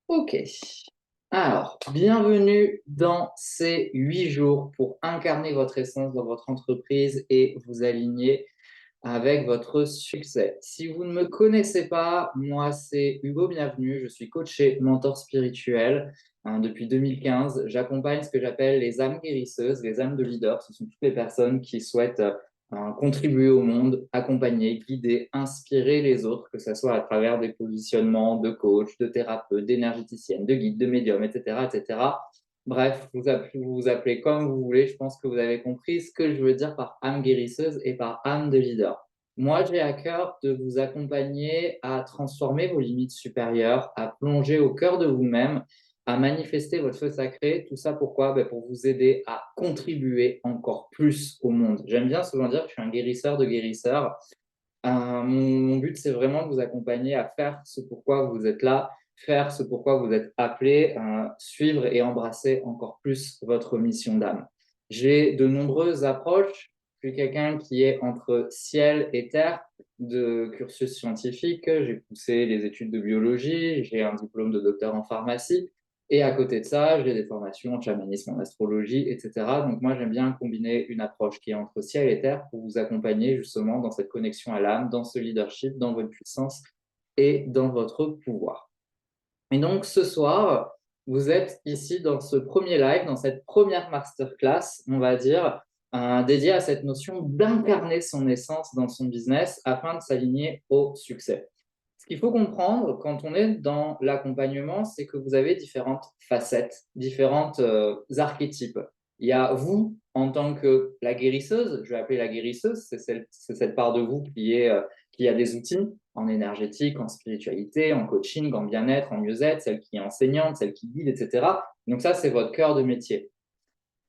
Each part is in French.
Ok. Alors, bienvenue dans ces 8 jours pour incarner votre essence dans votre entreprise et vous aligner avec votre succès. Si vous ne me connaissez pas, moi c'est Hugo Bienvenu, je suis coach et mentor spirituel depuis 2015. J'accompagne ce que j'appelle les âmes guérisseuses, les âmes de leaders. Ce sont toutes les personnes qui souhaitent contribuer au monde, accompagner, guider, inspirer les autres, que ce soit à travers des positionnements de coach, de thérapeute, d'énergéticienne, de guide, de médium, etc., etc. Bref, vous vous appelez comme vous voulez. Je pense que vous avez compris ce que je veux dire par âme guérisseuse et par âme de leader. Moi, j'ai à cœur de vous accompagner à transformer vos limites supérieures, à plonger au cœur de vous-même, à manifester votre feu sacré. Tout ça pourquoi? Pour vous aider à contribuer encore plus au monde. J'aime bien souvent dire que je suis un guérisseur de guérisseurs. Mon but, c'est vraiment de vous accompagner à faire ce pourquoi vous êtes là, faire ce pourquoi vous êtes appelé, suivre et embrasser encore plus votre mission d'âme. J'ai de nombreuses approches. Je suis quelqu'un qui est entre ciel et terre de cursus scientifique. J'ai poussé les études de biologie, j'ai un diplôme de docteur en pharmacie. Et à côté de ça, j'ai des formations en chamanisme, en astrologie, etc. Donc moi, j'aime bien combiner une approche qui est entre ciel et terre pour vous accompagner justement dans cette connexion à l'âme, dans ce leadership, dans votre puissance et dans votre pouvoir. Et donc ce soir, vous êtes ici dans ce premier live, dans cette première masterclass, on va dire, dédiée à cette notion d'incarner son essence dans son business afin de s'aligner au succès. Ce qu'il faut comprendre quand on est dans l'accompagnement, c'est que vous avez différentes facettes, différentes archétypes. Il y a vous en tant que la guérisseuse, je vais appeler la guérisseuse, c'est cette part de vous qui a des outils en énergétique, en spiritualité, en coaching, en bien-être, en mieux-être, celle qui est enseignante, celle qui guide, etc. Donc ça, c'est votre cœur de métier.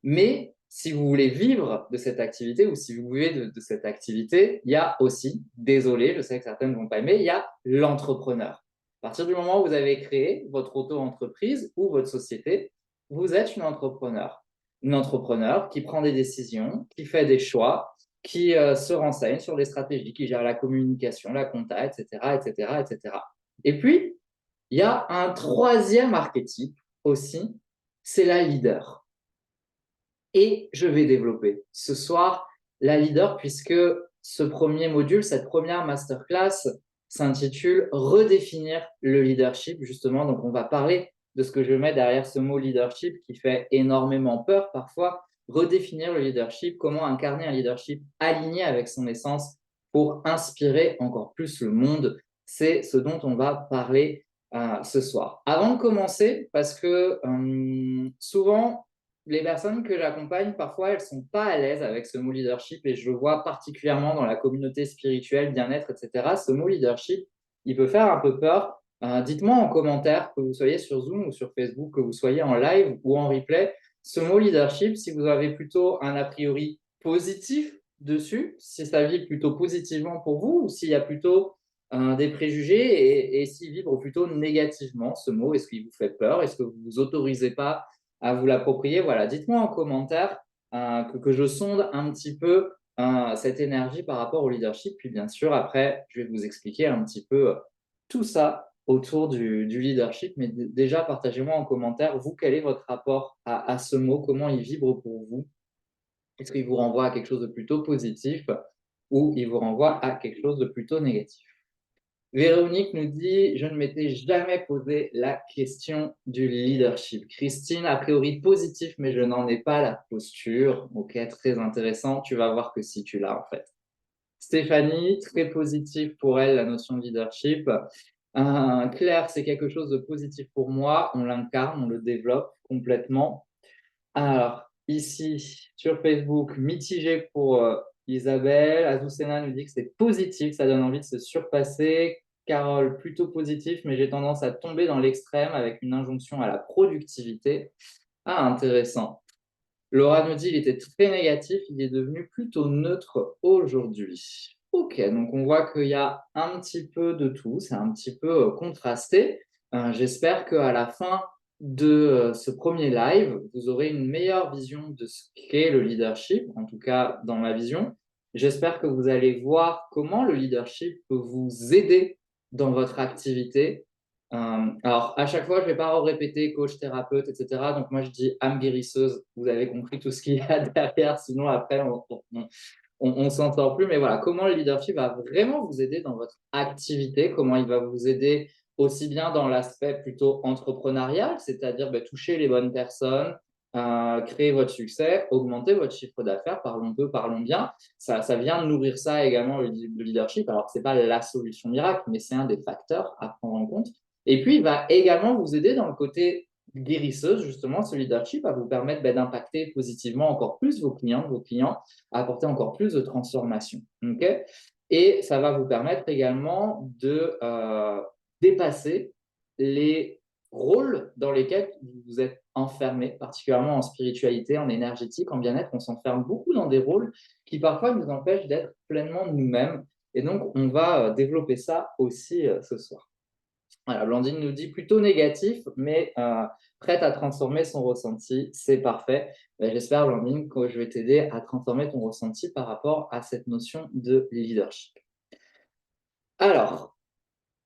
Mais si vous voulez vivre de cette activité ou si vous vivez de cette activité, il y a aussi, désolé, je sais que certaines ne vont pas aimer, il y a l'entrepreneur. À partir du moment où vous avez créé votre auto-entreprise ou votre société, vous êtes une entrepreneur. Une entrepreneur qui prend des décisions, qui fait des choix, qui se renseigne sur des stratégies, qui gère la communication, la compta, etc., etc., etc. Et puis, il y a un troisième archétype aussi, c'est la leader. Et je vais développer ce soir la leader puisque ce premier module, cette première masterclass s'intitule Redéfinir le leadership, justement. Donc, on va parler de ce que je mets derrière ce mot leadership qui fait énormément peur parfois. Redéfinir le leadership, comment incarner un leadership aligné avec son essence pour inspirer encore plus le monde. C'est ce dont on va parler ce soir. Avant de commencer, parce que souvent, les personnes que j'accompagne, parfois, elles ne sont pas à l'aise avec ce mot leadership et je le vois particulièrement dans la communauté spirituelle, bien-être, etc. Ce mot leadership, il peut faire un peu peur. Dites-moi en commentaire, que vous soyez sur Zoom ou sur Facebook, que vous soyez en live ou en replay, ce mot leadership, si vous avez plutôt un a priori positif dessus, si ça vibre plutôt positivement pour vous ou s'il y a plutôt des préjugés et s'il vibre plutôt négativement, ce mot, est-ce qu'il vous fait peur? Est-ce que vous ne vous autorisez pas à vous l'approprier? Voilà, dites-moi en commentaire que je sonde un petit peu cette énergie par rapport au leadership. Puis bien sûr, après, je vais vous expliquer un petit peu tout ça autour du leadership. Mais déjà, partagez-moi en commentaire, vous, quel est votre rapport à ce mot? Comment il vibre pour vous? Est-ce qu'il vous renvoie à quelque chose de plutôt positif ou il vous renvoie à quelque chose de plutôt négatif? Véronique nous dit, je ne m'étais jamais posé la question du leadership. Christine, a priori positif, mais je n'en ai pas la posture. Ok, très intéressant. Tu vas voir que si tu l'as en fait. Stéphanie, très positif pour elle, la notion de leadership. Claire, c'est quelque chose de positif pour moi. On l'incarne, on le développe complètement. Alors, ici, sur Facebook, mitigé pour Isabelle. Azucena nous dit que c'est positif, ça donne envie de se surpasser. Carole, plutôt positif, mais j'ai tendance à tomber dans l'extrême avec une injonction à la productivité. Ah, intéressant. Laura nous dit qu'il était très négatif, il est devenu plutôt neutre aujourd'hui. Ok, donc on voit qu'il y a un petit peu de tout, c'est un petit peu contrasté. J'espère qu'à la fin de ce premier live, vous aurez une meilleure vision de ce qu'est le leadership, en tout cas dans ma vision. J'espère que vous allez voir comment le leadership peut vous aider dans votre activité, Alors, à chaque fois, je ne vais pas répéter coach, thérapeute, etc. Donc, moi, je dis âme guérisseuse. Vous avez compris tout ce qu'il y a derrière. Sinon, après, on s'en sort plus. Mais voilà, comment le leadership va vraiment vous aider dans votre activité, comment il va vous aider aussi bien dans l'aspect plutôt entrepreneurial, c'est-à-dire toucher les bonnes personnes, créer votre succès, augmenter votre chiffre d'affaires, parlons peu, parlons bien. Ça vient nourrir ça également, le leadership. Alors, ce n'est pas la solution miracle, mais c'est un des facteurs à prendre en compte. Et puis, il va également vous aider dans le côté guérisseuse, justement, ce leadership va vous permettre d'impacter positivement encore plus vos clients, à apporter encore plus de transformation. Okay, et ça va vous permettre également de dépasser les rôles dans lesquels vous êtes enfermé, particulièrement en spiritualité, en énergétique, en bien-être. On s'enferme beaucoup dans des rôles qui parfois nous empêchent d'être pleinement nous-mêmes. Et donc, on va développer ça aussi ce soir. Voilà, Blandine nous dit plutôt négatif, mais prête à transformer son ressenti, c'est parfait. J'espère, Blandine, que je vais t'aider à transformer ton ressenti par rapport à cette notion de leadership. Alors,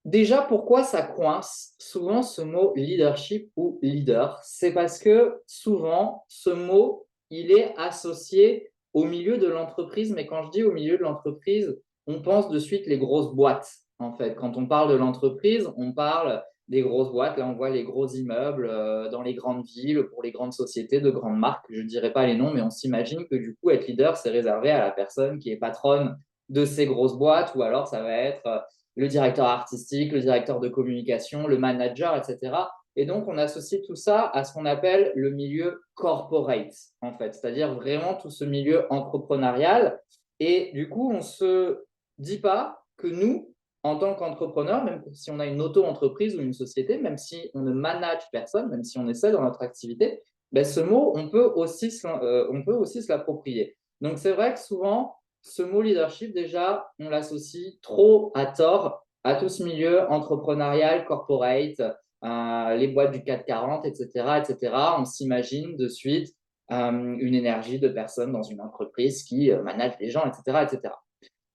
déjà, pourquoi ça coince souvent ce mot leadership ou leader? C'est parce que souvent, ce mot, il est associé au milieu de l'entreprise, mais quand je dis au milieu de l'entreprise, on pense de suite les grosses boîtes. En fait, quand on parle de l'entreprise, on parle des grosses boîtes. Là, on voit les gros immeubles dans les grandes villes, pour les grandes sociétés de grandes marques. Je ne dirais pas les noms, mais on s'imagine que du coup, être leader, c'est réservé à la personne qui est patronne de ces grosses boîtes, ou alors ça va être le directeur artistique, le directeur de communication, le manager, etc. Et donc, on associe tout ça à ce qu'on appelle le milieu corporate, en fait, c'est-à-dire vraiment tout ce milieu entrepreneurial. Et du coup, on ne se dit pas que nous, en tant qu'entrepreneurs, même si on a une auto-entreprise ou une société, même si on ne manage personne, même si on essaie dans notre activité, ce mot, on peut aussi se l'approprier. Donc, c'est vrai que souvent, ce mot leadership, déjà, on l'associe trop à tort à tout ce milieu entrepreneurial, corporate, les boîtes du CAC 40, etc., etc. On s'imagine de suite une énergie de personnes dans une entreprise qui manage les gens, etc., etc.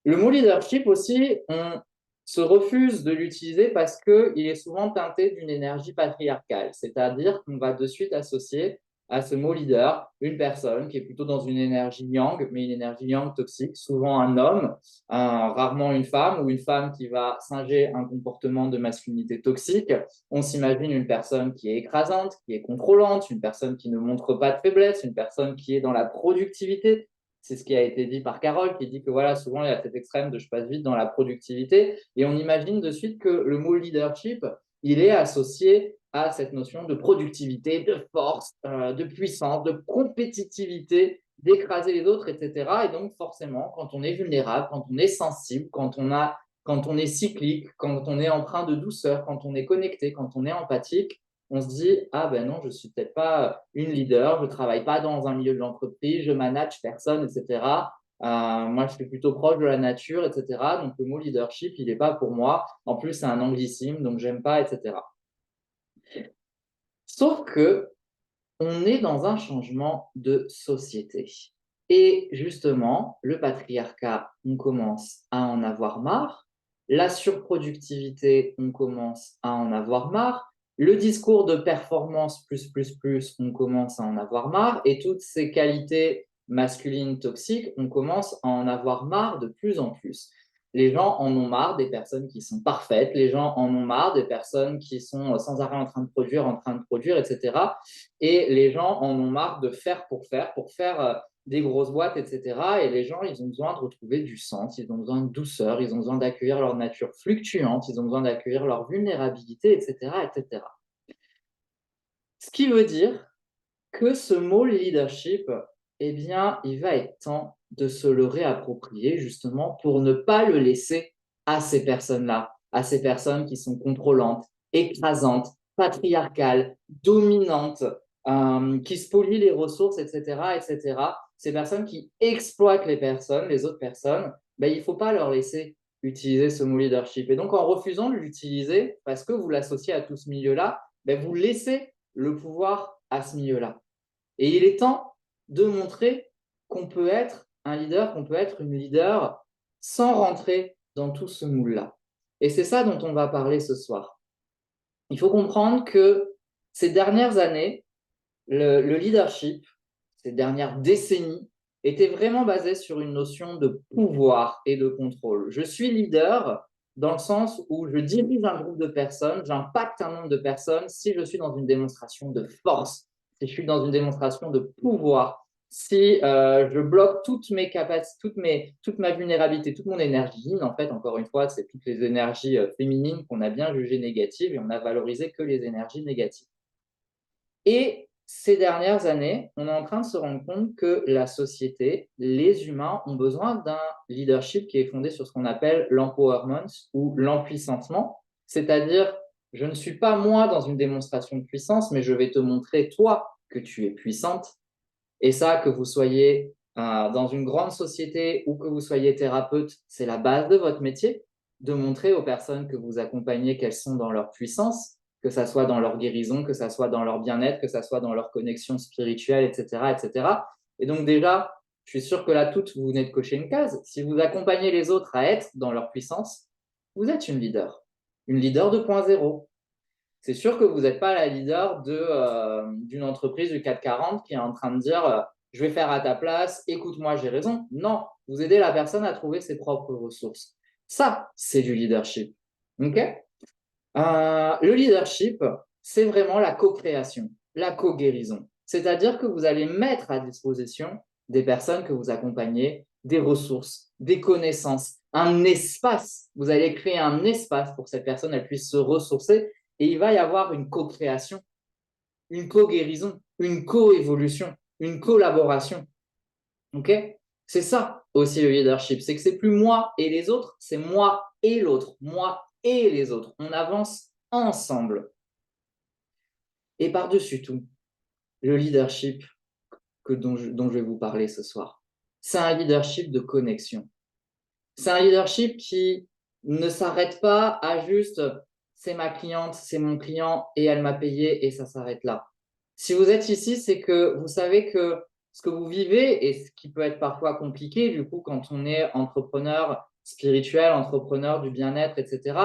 Le mot leadership aussi, on se refuse de l'utiliser parce qu'il est souvent teinté d'une énergie patriarcale, c'est-à-dire qu'on va de suite associer à ce mot leader une personne qui est plutôt dans une énergie yang, mais une énergie yang toxique, souvent un homme, rarement une femme, ou une femme qui va singer un comportement de masculinité toxique. On s'imagine une personne qui est écrasante, qui est contrôlante, une personne qui ne montre pas de faiblesse, une personne qui est dans la productivité. C'est ce qui a été dit par Carole, qui dit que voilà, souvent il y a cet extrême de je passe vite dans la productivité. Et on imagine de suite que le mot leadership, il est associé à cette notion de productivité, de force, de puissance, de compétitivité, d'écraser les autres, etc. Et donc forcément, quand on est vulnérable, quand on est sensible, quand on est cyclique, quand on est empreint de douceur, quand on est connecté, quand on est empathique, on se dit « Ah ben non, je ne suis peut-être pas une leader, je ne travaille pas dans un milieu de l'entreprise, je manage personne, etc. Moi, je suis plutôt proche de la nature, etc. Donc, le mot leadership, il n'est pas pour moi. En plus, c'est un anglicisme, donc j'aime pas, etc. » Sauf que on est dans un changement de société. Et justement, le patriarcat, on commence à en avoir marre. La surproductivité, on commence à en avoir marre. Le discours de performance plus, on commence à en avoir marre. Et toutes ces qualités masculines toxiques, on commence à en avoir marre de plus en plus. Les gens en ont marre des personnes qui sont parfaites, les gens en ont marre des personnes qui sont sans arrêt en train de produire, etc. Et les gens en ont marre de faire pour faire des grosses boîtes, etc. Et les gens, ils ont besoin de retrouver du sens, ils ont besoin de douceur, ils ont besoin d'accueillir leur nature fluctuante, ils ont besoin d'accueillir leur vulnérabilité, etc., etc. Ce qui veut dire que ce mot leadership, eh bien, il va être temps de se le réapproprier justement pour ne pas le laisser à ces personnes-là, à ces personnes qui sont contrôlantes, écrasantes, patriarcales, dominantes, qui spolient les ressources, etc., etc. Ces personnes qui exploitent les autres personnes, ben, il ne faut pas leur laisser utiliser ce mot leadership. Et donc, en refusant de l'utiliser, parce que vous l'associez à tout ce milieu-là, ben, vous laissez le pouvoir à ce milieu-là. Et il est temps de montrer qu'on peut être un leader, qu'on peut être une leader sans rentrer dans tout ce moule-là. Et c'est ça dont on va parler ce soir. il faut comprendre que ces dernières années, le leadership, ces dernières décennies, était vraiment basé sur une notion de pouvoir et de contrôle. Je suis leader dans le sens où je dirige un groupe de personnes, j'impacte un nombre de personnes si je suis dans une démonstration de force, si je suis dans une démonstration de pouvoir, si je bloque toutes mes capacités, toute ma vulnérabilité, toute mon énergie. En fait, encore une fois, c'est toutes les énergies féminines qu'on a bien jugées négatives et on n'a valorisé que les énergies négatives. Et ces dernières années, on est en train de se rendre compte que la société, les humains ont besoin d'un leadership qui est fondé sur ce qu'on appelle l'empowerment ou l'empuissancement, c'est-à-dire je ne suis pas moi dans une démonstration de puissance, mais je vais te montrer toi que tu es puissante. Et ça, que vous soyez dans une grande société ou que vous soyez thérapeute, c'est la base de votre métier, de montrer aux personnes que vous accompagnez qu'elles sont dans leur puissance, que ça soit dans leur guérison, que ça soit dans leur bien-être, que ça soit dans leur connexion spirituelle, etc., etc. Et donc déjà, je suis sûr que là, toutes, vous venez de cocher une case. Si vous accompagnez les autres à être dans leur puissance, vous êtes une leader 2.0. C'est sûr que vous n'êtes pas la leader d'une entreprise du CAC 40 qui est en train de dire je vais faire à ta place, écoute-moi, j'ai raison. Non, vous aidez la personne à trouver ses propres ressources. Ça, c'est du leadership. Okay. Le leadership, c'est vraiment la co-création, la co-guérison. C'est-à-dire que vous allez mettre à disposition des personnes que vous accompagnez, des ressources, des connaissances, un espace. Vous allez créer un espace pour que cette personne elle puisse se ressourcer et il va y avoir une co-création, une co-guérison, une co-évolution, une collaboration. Ok. C'est ça aussi le leadership, c'est que c'est plus moi et les autres, c'est moi et l'autre, moi et les autres. On avance ensemble. Et par-dessus tout, le leadership dont je vais vous parler ce soir, c'est un leadership de connexion. C'est un leadership qui ne s'arrête pas à juste c'est ma cliente, c'est mon client et elle m'a payé et ça s'arrête là. Si vous êtes ici, c'est que vous savez que ce que vous vivez et ce qui peut être parfois compliqué, du coup, quand on est entrepreneur spirituel, entrepreneur du bien-être, etc.,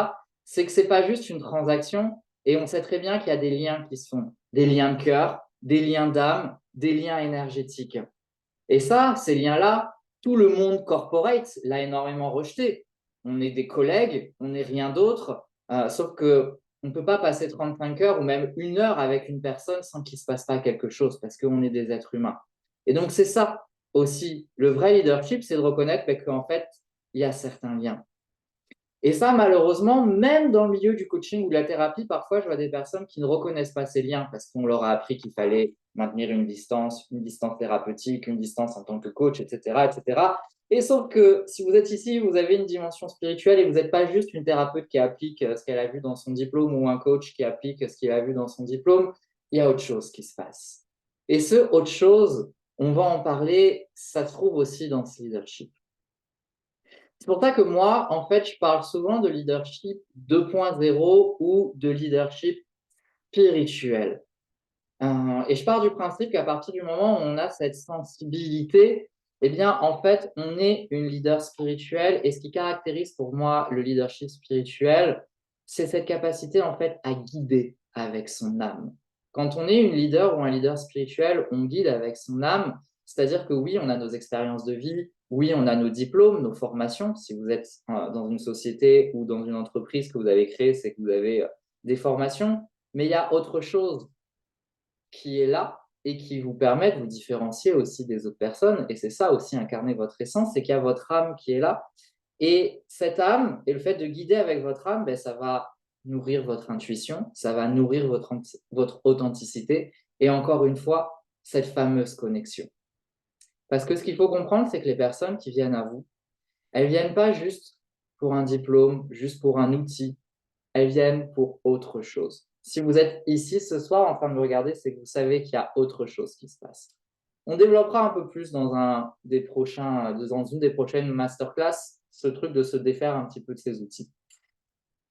c'est que c'est pas juste une transaction et on sait très bien qu'il y a des liens qui sont des liens de cœur, des liens d'âme, des liens énergétiques. Et ça, ces liens-là, tout le monde corporate l'a énormément rejeté. On est des collègues, on n'est rien d'autre, sauf que on ne peut pas passer 35 heures ou même 1 heure avec une personne sans qu'il ne se passe pas quelque chose, parce qu'on est des êtres humains. Et donc, c'est ça aussi. Le vrai leadership, c'est de reconnaître qu'en fait, il y a certains liens. Et ça, malheureusement, même dans le milieu du coaching ou de la thérapie, parfois, je vois des personnes qui ne reconnaissent pas ces liens parce qu'on leur a appris qu'il fallait maintenir une distance thérapeutique, une distance en tant que coach, etc., etc. Et sauf que si vous êtes ici, vous avez une dimension spirituelle et vous n'êtes pas juste une thérapeute qui applique ce qu'elle a vu dans son diplôme ou un coach qui applique ce qu'il a vu dans son diplôme, il y a autre chose qui se passe. Et ce autre chose, on va en parler, ça se trouve aussi dans ce leadership. C'est pour ça que moi, en fait, je parle souvent de leadership 2.0 ou de leadership spirituel. Et je pars du principe qu'à partir du moment où on a cette sensibilité, eh bien, en fait, on est une leader spirituelle. Et ce qui caractérise pour moi le leadership spirituel, c'est cette capacité, en fait, à guider avec son âme. Quand on est une leader ou un leader spirituel, on guide avec son âme. C'est-à-dire que oui, on a nos expériences de vie, oui, on a nos diplômes, nos formations. Si vous êtes dans une société ou dans une entreprise que vous avez créée, c'est que vous avez des formations. Mais il y a autre chose qui est là et qui vous permet de vous différencier aussi des autres personnes. Et c'est ça aussi, incarner votre essence, c'est qu'il y a votre âme qui est là. Et cette âme, et le fait de guider avec votre âme, ben, ça va nourrir votre intuition, ça va nourrir votre authenticité et encore une fois, cette fameuse connexion. Parce que ce qu'il faut comprendre, c'est que les personnes qui viennent à vous, elles ne viennent pas juste pour un diplôme, juste pour un outil, elles viennent pour autre chose. Si vous êtes ici ce soir en train de me regarder, c'est que vous savez qu'il y a autre chose qui se passe. On développera un peu plus dans une des prochaines masterclass ce truc de se défaire un petit peu de ces outils.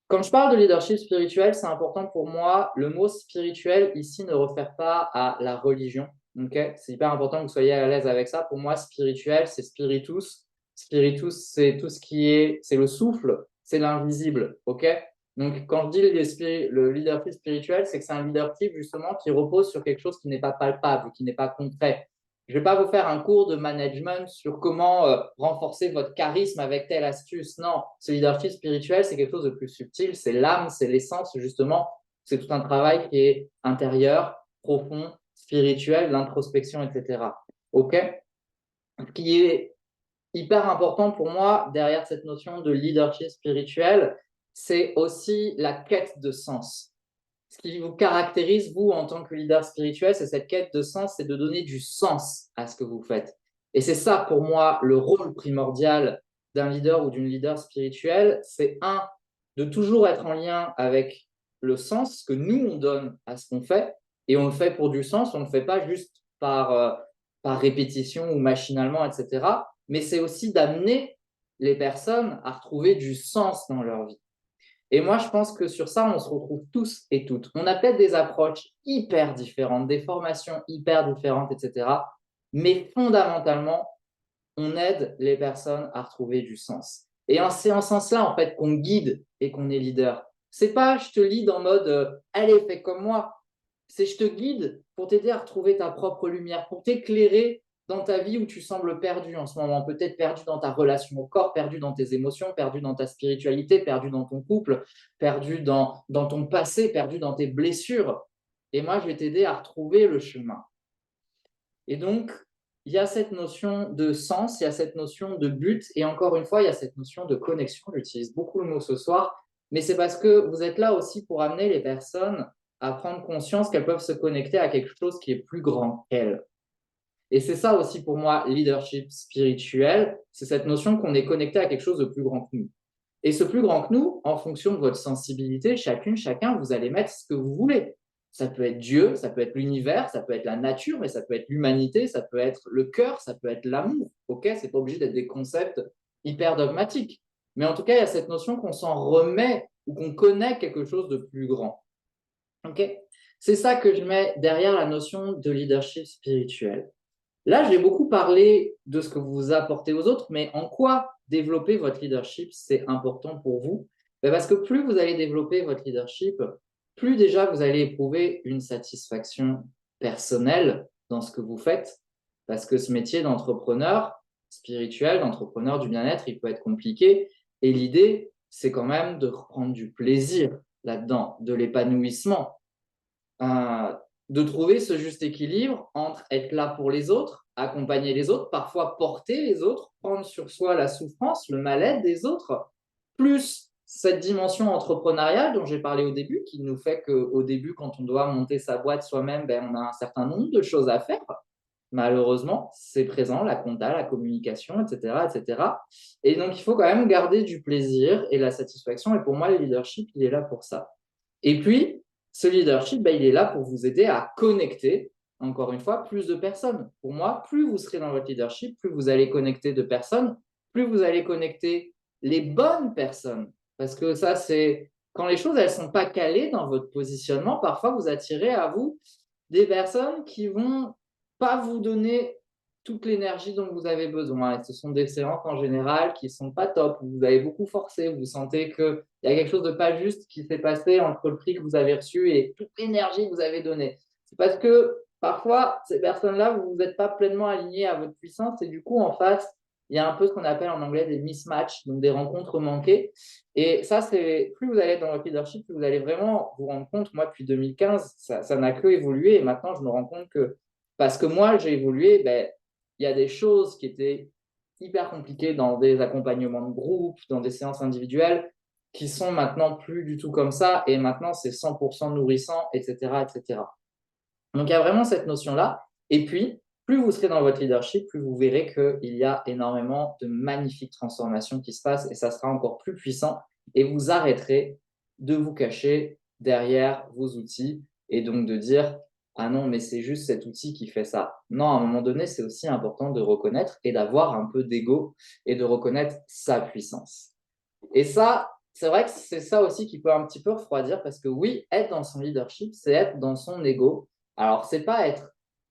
Quand je parle de leadership spirituel, c'est important pour moi. Le mot spirituel ici ne réfère pas à la religion. Okay, c'est hyper important que vous soyez à l'aise avec ça. Pour moi, spirituel, c'est spiritus. Spiritus, c'est tout ce qui est, c'est le souffle, c'est l'invisible. Okay, Donc, quand je dis le leadership spirituel, c'est que c'est un leadership justement qui repose sur quelque chose qui n'est pas palpable, qui n'est pas concret. Je ne vais pas vous faire un cours de management sur comment renforcer votre charisme avec telle astuce. Non, ce leadership spirituel, c'est quelque chose de plus subtil. C'est l'âme, c'est l'essence, justement. C'est tout un travail qui est intérieur, profond, spirituel, l'introspection, etc. OK? Ce qui est hyper important pour moi derrière cette notion de leadership spirituel, c'est aussi la quête de sens. Ce qui vous caractérise, vous, en tant que leader spirituel, c'est cette quête de sens, c'est de donner du sens à ce que vous faites. Et c'est ça, pour moi, le rôle primordial d'un leader ou d'une leader spirituelle, c'est de toujours être en lien avec le sens que nous, on donne à ce qu'on fait, et on le fait pour du sens, on ne le fait pas juste par répétition ou machinalement, etc. Mais c'est aussi d'amener les personnes à retrouver du sens dans leur vie. Et moi, je pense que sur ça, on se retrouve tous et toutes. On a peut-être des approches hyper différentes, des formations hyper différentes, etc. Mais fondamentalement, on aide les personnes à retrouver du sens. Et c'est en ce sens-là, en fait, qu'on guide et qu'on est leader. C'est pas je te lead en mode allez, fais comme moi. C'est je te guide pour t'aider à retrouver ta propre lumière, pour t'éclairer dans ta vie où tu sembles perdu en ce moment, peut-être perdu dans ta relation au corps, perdu dans tes émotions, perdu dans ta spiritualité, perdu dans ton couple, perdu dans ton passé, perdu dans tes blessures. Et moi, je vais t'aider à retrouver le chemin. Et donc, il y a cette notion de sens, il y a cette notion de but, et encore une fois, il y a cette notion de connexion. J'utilise beaucoup le mot ce soir, mais c'est parce que vous êtes là aussi pour amener les personnes à prendre conscience qu'elles peuvent se connecter à quelque chose qui est plus grand qu'elles. Et c'est ça aussi pour moi, leadership spirituel, c'est cette notion qu'on est connecté à quelque chose de plus grand que nous. Et ce plus grand que nous, en fonction de votre sensibilité, chacune, chacun, vous allez mettre ce que vous voulez. Ça peut être Dieu, ça peut être l'univers, ça peut être la nature, mais ça peut être l'humanité, ça peut être le cœur, ça peut être l'amour. Ok, c'est pas obligé d'être des concepts hyper dogmatiques. Mais en tout cas, il y a cette notion qu'on s'en remet ou qu'on connaît quelque chose de plus grand. Ok, c'est ça que je mets derrière la notion de leadership spirituel. Là, j'ai beaucoup parlé de ce que vous apportez aux autres, mais en quoi développer votre leadership, c'est important pour vous? Parce que plus vous allez développer votre leadership, plus déjà vous allez éprouver une satisfaction personnelle dans ce que vous faites, parce que ce métier d'entrepreneur spirituel, d'entrepreneur du bien-être, il peut être compliqué. Et l'idée, c'est quand même de reprendre du plaisir là-dedans, de l'épanouissement. Euh, de trouver ce juste équilibre entre être là pour les autres, accompagner les autres, parfois porter les autres, prendre sur soi la souffrance, le mal-être des autres, plus cette dimension entrepreneuriale dont j'ai parlé au début, qui nous fait qu'au début, quand on doit monter sa boîte soi-même, on a un certain nombre de choses à faire. Malheureusement, c'est présent, la compta, la communication, etc., etc. Et donc, il faut quand même garder du plaisir et la satisfaction. Et pour moi, le leadership, il est là pour ça. Et puis, ce leadership, il est là pour vous aider à connecter, encore une fois, plus de personnes. Pour moi, plus vous serez dans votre leadership, plus vous allez connecter de personnes, plus vous allez connecter les bonnes personnes. Parce que ça, c'est quand les choses, elles ne sont pas calées dans votre positionnement, parfois vous attirez à vous des personnes qui vont pas vous donner toute l'énergie dont vous avez besoin. Et ce sont des séances en général qui ne sont pas top, où vous avez beaucoup forcé, vous sentez qu'il y a quelque chose de pas juste qui s'est passé entre le prix que vous avez reçu et toute l'énergie que vous avez donnée. C'est parce que parfois, ces personnes-là, vous n'êtes pas pleinement alignés à votre puissance et du coup, en face, il y a un peu ce qu'on appelle en anglais des mismatchs, donc des rencontres manquées. Et ça, c'est plus vous allez être dans votre leadership, plus vous allez vraiment vous rendre compte. Moi, depuis 2015, ça n'a que évolué et maintenant, je me rends compte que parce que moi, j'ai évolué, il y a des choses qui étaient hyper compliquées dans des accompagnements de groupe, dans des séances individuelles, qui sont maintenant plus du tout comme ça. Et maintenant, c'est 100% nourrissant, etc., etc. Donc, il y a vraiment cette notion-là. Et puis, plus vous serez dans votre leadership, plus vous verrez qu'il y a énormément de magnifiques transformations qui se passent et ça sera encore plus puissant. Et vous arrêterez de vous cacher derrière vos outils et donc de dire ah non, mais c'est juste cet outil qui fait ça. Non, à un moment donné, c'est aussi important de reconnaître et d'avoir un peu d'ego et de reconnaître sa puissance. Et ça, c'est vrai que c'est ça aussi qui peut un petit peu refroidir parce que oui, être dans son leadership, c'est être dans son ego. Alors, c'est pas être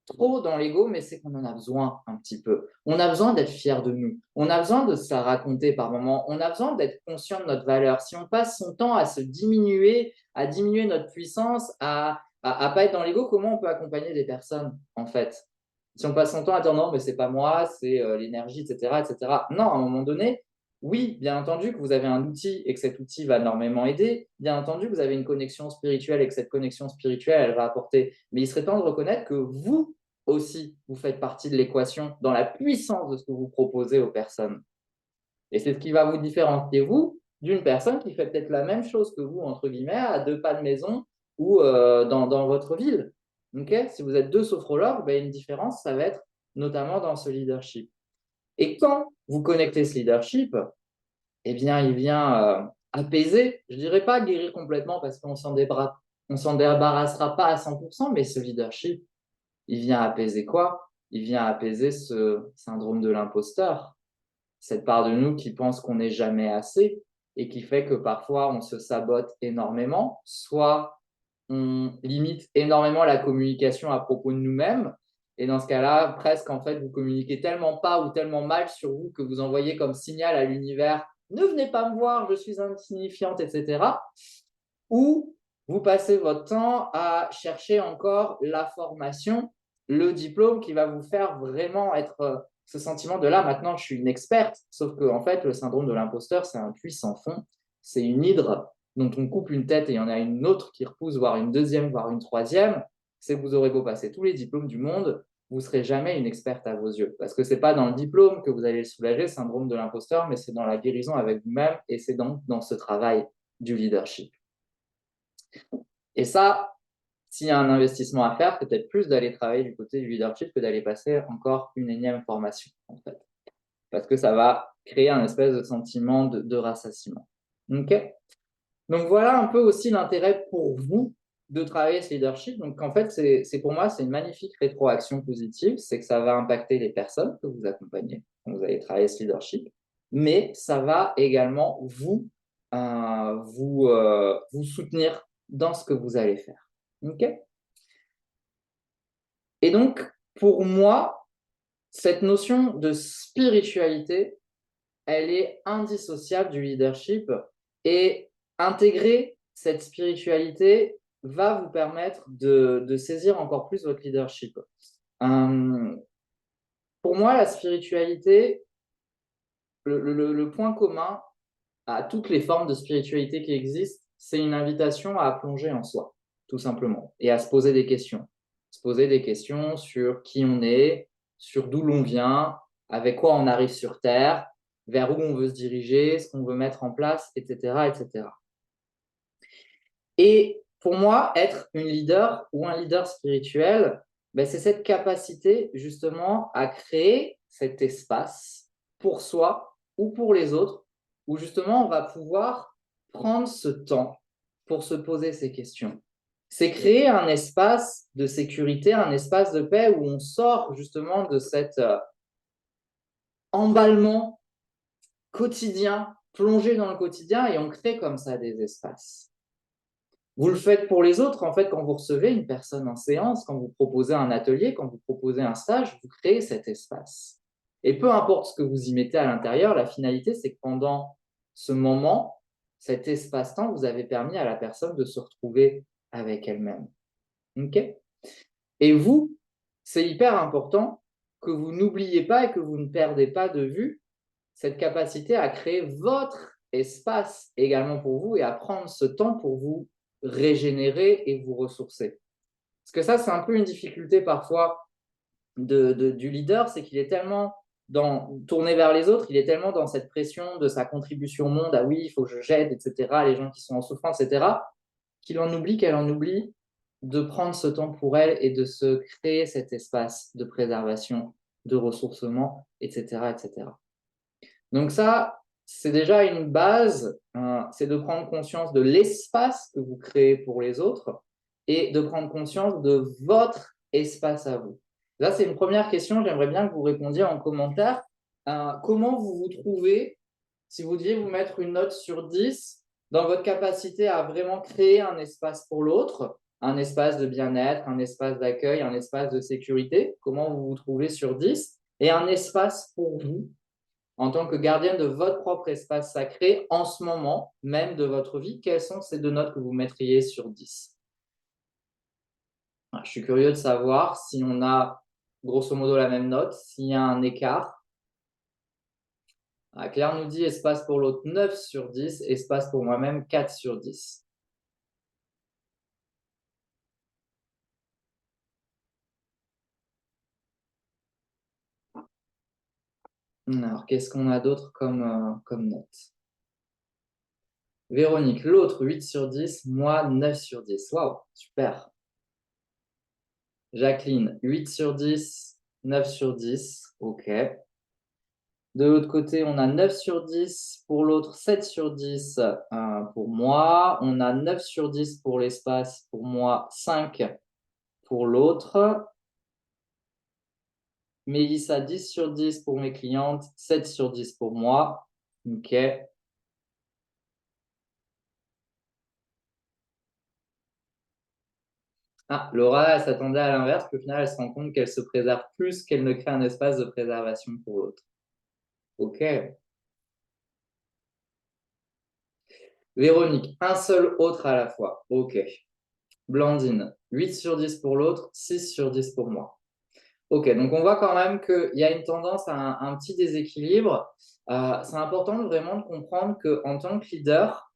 trop dans l'ego, mais c'est qu'on en a besoin un petit peu. On a besoin d'être fier de nous. On a besoin de se la raconter par moments. On a besoin d'être conscient de notre valeur. Si on passe son temps à se diminuer, à diminuer notre puissance, à pas être dans l'ego, comment on peut accompagner des personnes, en fait? Si on passe son temps à dire non, mais c'est pas moi, c'est l'énergie, etc., etc. Non, à un moment donné, oui, bien entendu que vous avez un outil et que cet outil va énormément aider. Bien entendu que vous avez une connexion spirituelle et que cette connexion spirituelle, elle va apporter. Mais il serait temps de reconnaître que vous aussi, vous faites partie de l'équation dans la puissance de ce que vous proposez aux personnes. Et c'est ce qui va vous différencier, vous, d'une personne qui fait peut-être la même chose que vous, entre guillemets, à 2 pas de maison ou dans votre ville. Okay, si vous êtes 2 sophrologues, ben, une différence, ça va être notamment dans ce leadership. Et quand vous connectez ce leadership, eh bien, il vient apaiser, je ne dirais pas guérir complètement parce qu'on s'en débarrassera pas à 100%, mais ce leadership, il vient apaiser quoi? Il vient apaiser ce syndrome de l'imposteur, cette part de nous qui pense qu'on n'est jamais assez et qui fait que parfois on se sabote énormément, soit on limite énormément la communication à propos de nous-mêmes. Et dans ce cas-là, presque en fait, vous communiquez tellement pas ou tellement mal sur vous que vous envoyez comme signal à l'univers ne venez pas me voir, je suis insignifiante, etc. Ou vous passez votre temps à chercher encore la formation, le diplôme qui va vous faire vraiment être ce sentiment de là, maintenant je suis une experte. Sauf que en fait, le syndrome de l'imposteur, c'est un puits sans fond, c'est une hydre dont on coupe une tête et il y en a une autre qui repousse, voire une deuxième, voire une troisième. C'est que vous aurez beau passer tous les diplômes du monde, vous ne serez jamais une experte à vos yeux. Parce que ce n'est pas dans le diplôme que vous allez le soulager, le syndrome de l'imposteur, mais c'est dans la guérison avec vous-même et c'est donc dans ce travail du leadership. Et ça, s'il y a un investissement à faire, c'est peut-être plus d'aller travailler du côté du leadership que d'aller passer encore une énième formation, en fait. Parce que ça va créer un espèce de sentiment de rassasiement. Okay, donc voilà un peu aussi l'intérêt pour vous de travailler ce leadership. Donc en fait, c'est pour moi, c'est une magnifique rétroaction positive. C'est que ça va impacter les personnes que vous accompagnez quand vous allez travailler ce leadership. Mais ça va également vous soutenir dans ce que vous allez faire. Okay, et donc, pour moi, cette notion de spiritualité, elle est indissociable du leadership et intégrer cette spiritualité va vous permettre de saisir encore plus votre leadership. Pour moi, la spiritualité, le point commun à toutes les formes de spiritualité qui existent, c'est une invitation à plonger en soi, tout simplement, et à se poser des questions. Se poser des questions sur qui on est, sur d'où l'on vient, avec quoi on arrive sur Terre, vers où on veut se diriger, ce qu'on veut mettre en place, etc., etc. Et pour moi, être une leader ou un leader spirituel, ben, c'est cette capacité justement à créer cet espace pour soi ou pour les autres, où justement on va pouvoir prendre ce temps pour se poser ces questions. C'est créer un espace de sécurité, un espace de paix où on sort justement de cet emballement quotidien, plongé dans le quotidien, et on crée comme ça des espaces. Vous le faites pour les autres, en fait, quand vous recevez une personne en séance, quand vous proposez un atelier, quand vous proposez un stage, vous créez cet espace. Et peu importe ce que vous y mettez à l'intérieur, la finalité, c'est que pendant ce moment, cet espace-temps, vous avez permis à la personne de se retrouver avec elle-même. Okay, et vous, c'est hyper important que vous n'oubliez pas et que vous ne perdez pas de vue cette capacité à créer votre espace également pour vous et à prendre ce temps pour vous régénérer et vous ressourcer. Parce que ça, c'est un peu une difficulté parfois du leader, c'est qu'il est tellement tourné vers les autres, il est tellement dans cette pression de sa contribution au monde, ah oui, il faut que j'aide, etc., les gens qui sont en souffrance, etc., qu'il en oublie, qu'elle en oublie de prendre ce temps pour elle et de se créer cet espace de préservation, de ressourcement, etc., etc. Donc ça, c'est déjà une base, c'est de prendre conscience de l'espace que vous créez pour les autres et de prendre conscience de votre espace à vous. Là, c'est une première question, j'aimerais bien que vous répondiez en commentaire. Comment vous vous trouvez, si vous deviez vous mettre une note sur 10, dans votre capacité à vraiment créer un espace pour l'autre, un espace de bien-être, un espace d'accueil, un espace de sécurité, comment vous vous trouvez sur 10, et un espace pour vous, en tant que gardienne de votre propre espace sacré, en ce moment même de votre vie, quelles sont ces 2 notes que vous mettriez sur 10? Je suis curieux de savoir si on a grosso modo la même note, s'il y a un écart. Claire nous dit espace pour l'autre 9 sur 10, espace pour moi-même 4 sur 10. Alors, qu'est-ce qu'on a d'autre comme note? Véronique, l'autre 8 sur 10, moi 9 sur 10. Waouh, super. Jacqueline, 8 sur 10, 9 sur 10. Ok. De l'autre côté, on a 9 sur 10 pour l'autre, 7 sur 10 pour moi. On a 9 sur 10 pour l'espace, pour moi, 5 pour l'autre. Mélissa, 10 sur 10 pour mes clientes, 7 sur 10 pour moi. Ok. Laura, elle s'attendait à l'inverse, puis au final, elle se rend compte qu'elle se préserve plus qu'elle ne crée un espace de préservation pour l'autre. Ok. Véronique, un seul autre à la fois. Ok. Blandine, 8 sur 10 pour l'autre, 6 sur 10 pour moi. Ok, donc on voit quand même qu'il y a une tendance à un petit déséquilibre. C'est important vraiment de comprendre qu'en tant que leader,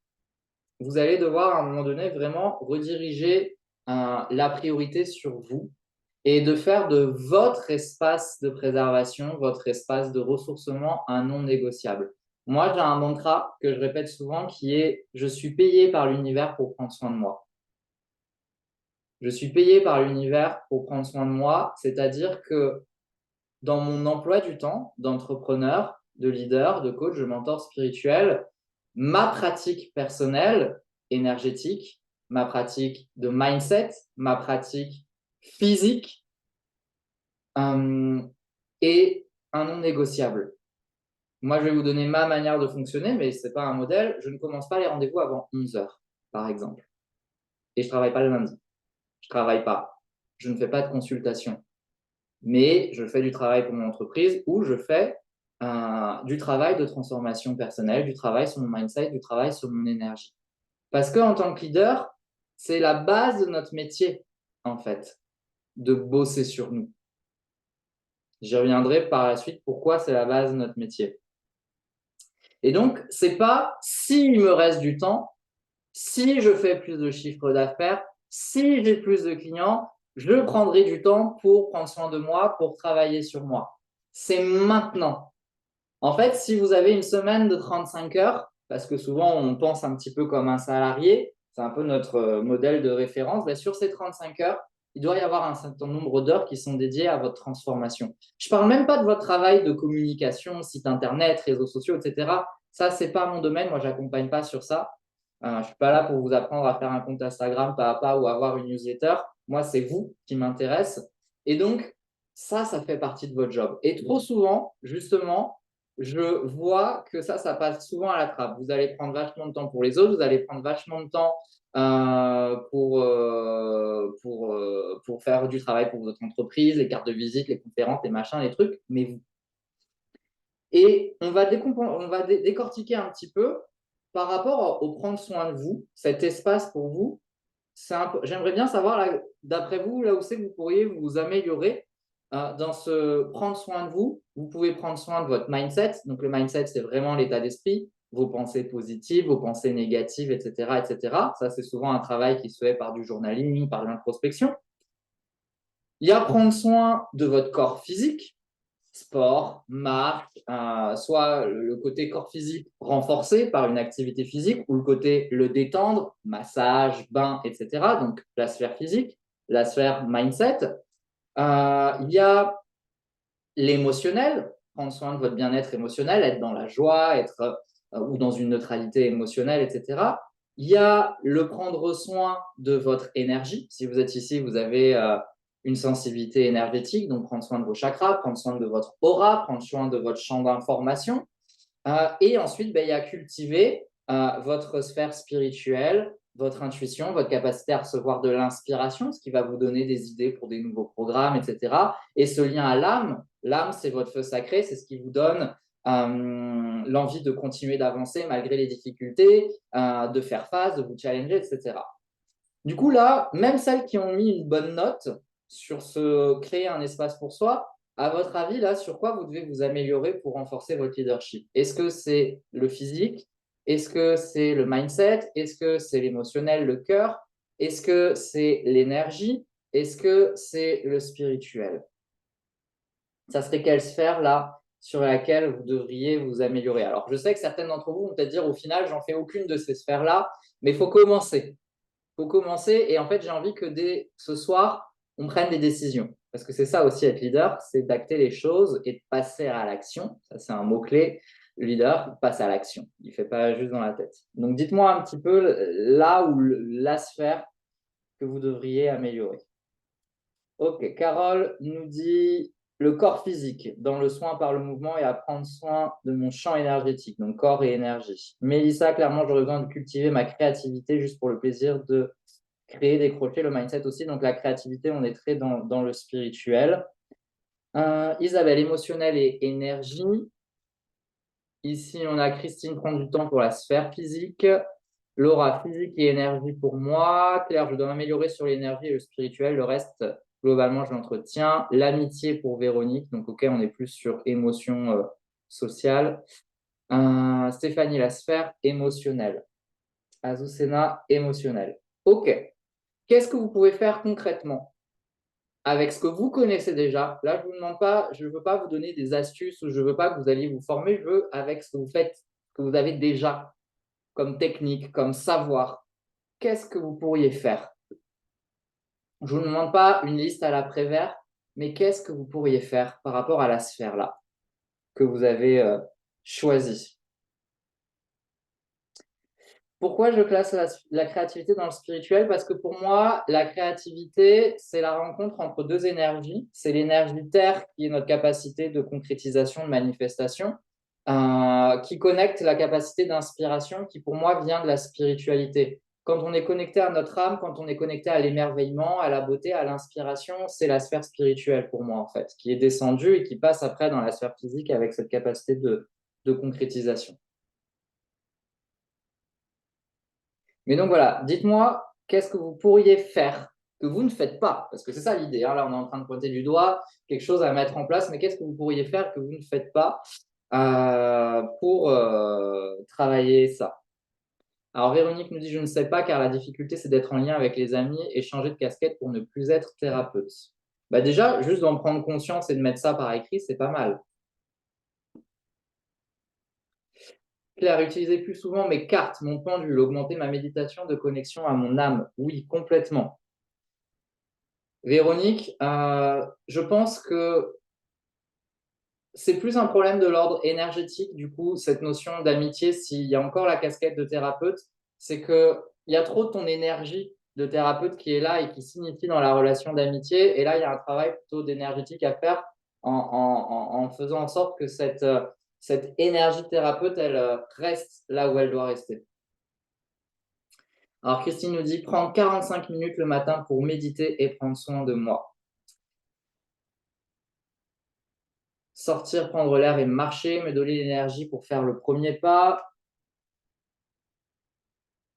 vous allez devoir à un moment donné vraiment rediriger la priorité sur vous et de faire de votre espace de préservation, votre espace de ressourcement un non négociable. Moi, j'ai un mantra que je répète souvent qui est « Je suis payé par l'univers pour prendre soin de moi ». Je suis payé par l'univers pour prendre soin de moi, c'est-à-dire que dans mon emploi du temps d'entrepreneur, de leader, de coach, de mentor spirituel, ma pratique personnelle, énergétique, ma pratique de mindset, ma pratique physique est un non négociable. Moi, je vais vous donner ma manière de fonctionner, mais ce n'est pas un modèle. Je ne commence pas les rendez-vous avant 11 heures, par exemple. Et je ne travaille pas le lundi. Je ne travaille pas. Je ne fais pas de consultation. Mais je fais du travail pour mon entreprise ou je fais du travail de transformation personnelle, du travail sur mon mindset, du travail sur mon énergie. Parce qu'en tant que leader, c'est la base de notre métier, en fait, de bosser sur nous. J'y reviendrai par la suite pourquoi c'est la base de notre métier. Et donc, c'est pas s'il me reste du temps, si je fais plus de chiffre d'affaires, si j'ai plus de clients, je prendrai du temps pour prendre soin de moi, pour travailler sur moi. C'est maintenant. En fait, si vous avez une semaine de 35 heures, parce que souvent on pense un petit peu comme un salarié, c'est un peu notre modèle de référence, bien sur ces 35 heures, il doit y avoir un certain nombre d'heures qui sont dédiées à votre transformation. Je ne parle même pas de votre travail de communication, site internet, réseaux sociaux, etc. Ça, ce n'est pas mon domaine, moi je n'accompagne pas sur ça. Je ne suis pas là pour vous apprendre à faire un compte Instagram pas à pas ou avoir une newsletter. Moi, c'est vous qui m'intéresse. Et donc, ça fait partie de votre job. Et trop souvent, justement, je vois que ça passe souvent à la trappe. Vous allez prendre vachement de temps pour les autres, vous allez prendre vachement de temps pour faire du travail pour votre entreprise, les cartes de visite, les conférences, les machins, les trucs, mais vous. Et on va décortiquer un petit peu par rapport au prendre soin de vous, cet espace pour vous. J'aimerais bien savoir, d'après vous, là où c'est que vous pourriez vous améliorer dans ce prendre soin de vous. Vous pouvez prendre soin de votre mindset. Donc, le mindset, c'est vraiment l'état d'esprit, vos pensées positives, vos pensées négatives, etc. etc. Ça, c'est souvent un travail qui se fait par du journaling, par l'introspection. Il y a prendre soin de votre corps physique, sport, marche, soit le côté corps physique renforcé par une activité physique ou le côté le détendre, massage, bain, etc. Donc, la sphère physique, la sphère mindset. Il y a l'émotionnel, prendre soin de votre bien-être émotionnel, être dans la joie, être ou dans une neutralité émotionnelle, etc. Il y a le prendre soin de votre énergie. Si vous êtes ici, vous avez une sensibilité énergétique, donc prendre soin de vos chakras, prendre soin de votre aura, prendre soin de votre champ d'information. Et ensuite, il y a cultiver votre sphère spirituelle, votre intuition, votre capacité à recevoir de l'inspiration, ce qui va vous donner des idées pour des nouveaux programmes, etc. Et ce lien à l'âme, l'âme, c'est votre feu sacré, c'est ce qui vous donne l'envie de continuer d'avancer malgré les difficultés, de faire face, de vous challenger, etc. Du coup, là, même celles qui ont mis une bonne note sur ce créer un espace pour soi, à votre avis, là, sur quoi vous devez vous améliorer pour renforcer votre leadership? Est-ce que c'est le physique? Est-ce que c'est le mindset? Est-ce que c'est l'émotionnel, le cœur? Est-ce que c'est l'énergie? Est-ce que c'est le spirituel? Ça serait quelle sphère, là, sur laquelle vous devriez vous améliorer? Alors, je sais que certaines d'entre vous vont peut-être dire, au final, j'en fais aucune de ces sphères-là, mais il faut commencer. Il faut commencer et en fait, j'ai envie que dès ce soir, on prenne des décisions. Parce que c'est ça aussi être leader, c'est d'acter les choses et de passer à l'action. Ça, c'est un mot-clé. Le leader, il passe à l'action. Il ne fait pas juste dans la tête. Donc, dites-moi un petit peu là où la sphère que vous devriez améliorer. Ok, Carole nous dit le corps physique, dans le soin par le mouvement et à prendre soin de mon champ énergétique, donc corps et énergie. Mélissa, clairement, j'aurais besoin de cultiver ma créativité juste pour le plaisir de créer, décrocher le mindset aussi. Donc, la créativité, on est très dans le spirituel. Isabelle, émotionnel et énergie. Ici, on a Christine, prendre du temps pour la sphère physique. Laura, physique et énergie pour moi. Claire, je dois m'améliorer sur l'énergie et le spirituel. Le reste, globalement, je l'entretiens. L'amitié pour Véronique. Donc, OK, on est plus sur émotion sociale. Stéphanie, la sphère émotionnelle. Azucena, émotionnelle. OK. Qu'est-ce que vous pouvez faire concrètement avec ce que vous connaissez déjà? Là, je ne vous demande pas, je ne veux pas vous donner des astuces ou je ne veux pas que vous alliez vous former. Je veux avec ce que vous faites, que vous avez déjà comme technique, comme savoir. Qu'est-ce que vous pourriez faire? Je ne vous demande pas une liste à la Prévert, mais qu'est-ce que vous pourriez faire par rapport à la sphère là que vous avez choisie? Pourquoi je classe la créativité dans le spirituel? Parce que pour moi, la créativité, c'est la rencontre entre deux énergies. C'est l'énergie terre qui est notre capacité de concrétisation, de manifestation, qui connecte la capacité d'inspiration qui pour moi vient de la spiritualité. Quand on est connecté à notre âme, quand on est connecté à l'émerveillement, à la beauté, à l'inspiration, c'est la sphère spirituelle pour moi en fait, qui est descendue et qui passe après dans la sphère physique avec cette capacité de concrétisation. Mais donc voilà, dites-moi, qu'est-ce que vous pourriez faire que vous ne faites pas? Parce que c'est ça l'idée. Hein. Là, on est en train de pointer du doigt quelque chose à mettre en place, mais qu'est-ce que vous pourriez faire que vous ne faites pas pour travailler ça? Alors, Véronique nous dit, je ne sais pas, car la difficulté, c'est d'être en lien avec les amis et changer de casquette pour ne plus être thérapeute. Bah déjà, juste d'en prendre conscience et de mettre ça par écrit, c'est pas mal. Claire, utiliser plus souvent mes cartes, mon pendule, augmenter ma méditation de connexion à mon âme. Oui, complètement. Véronique, je pense que c'est plus un problème de l'ordre énergétique, du coup, cette notion d'amitié, s'il y a encore la casquette de thérapeute, c'est qu'il y a trop de ton énergie de thérapeute qui est là et qui signifie dans la relation d'amitié. Et là, il y a un travail plutôt d'énergétique à faire en faisant en sorte que cette énergie thérapeute, elle reste là où elle doit rester. Alors, Christine nous dit, prendre 45 minutes le matin pour méditer et prendre soin de moi. Sortir, prendre l'air et marcher, me donner l'énergie pour faire le premier pas.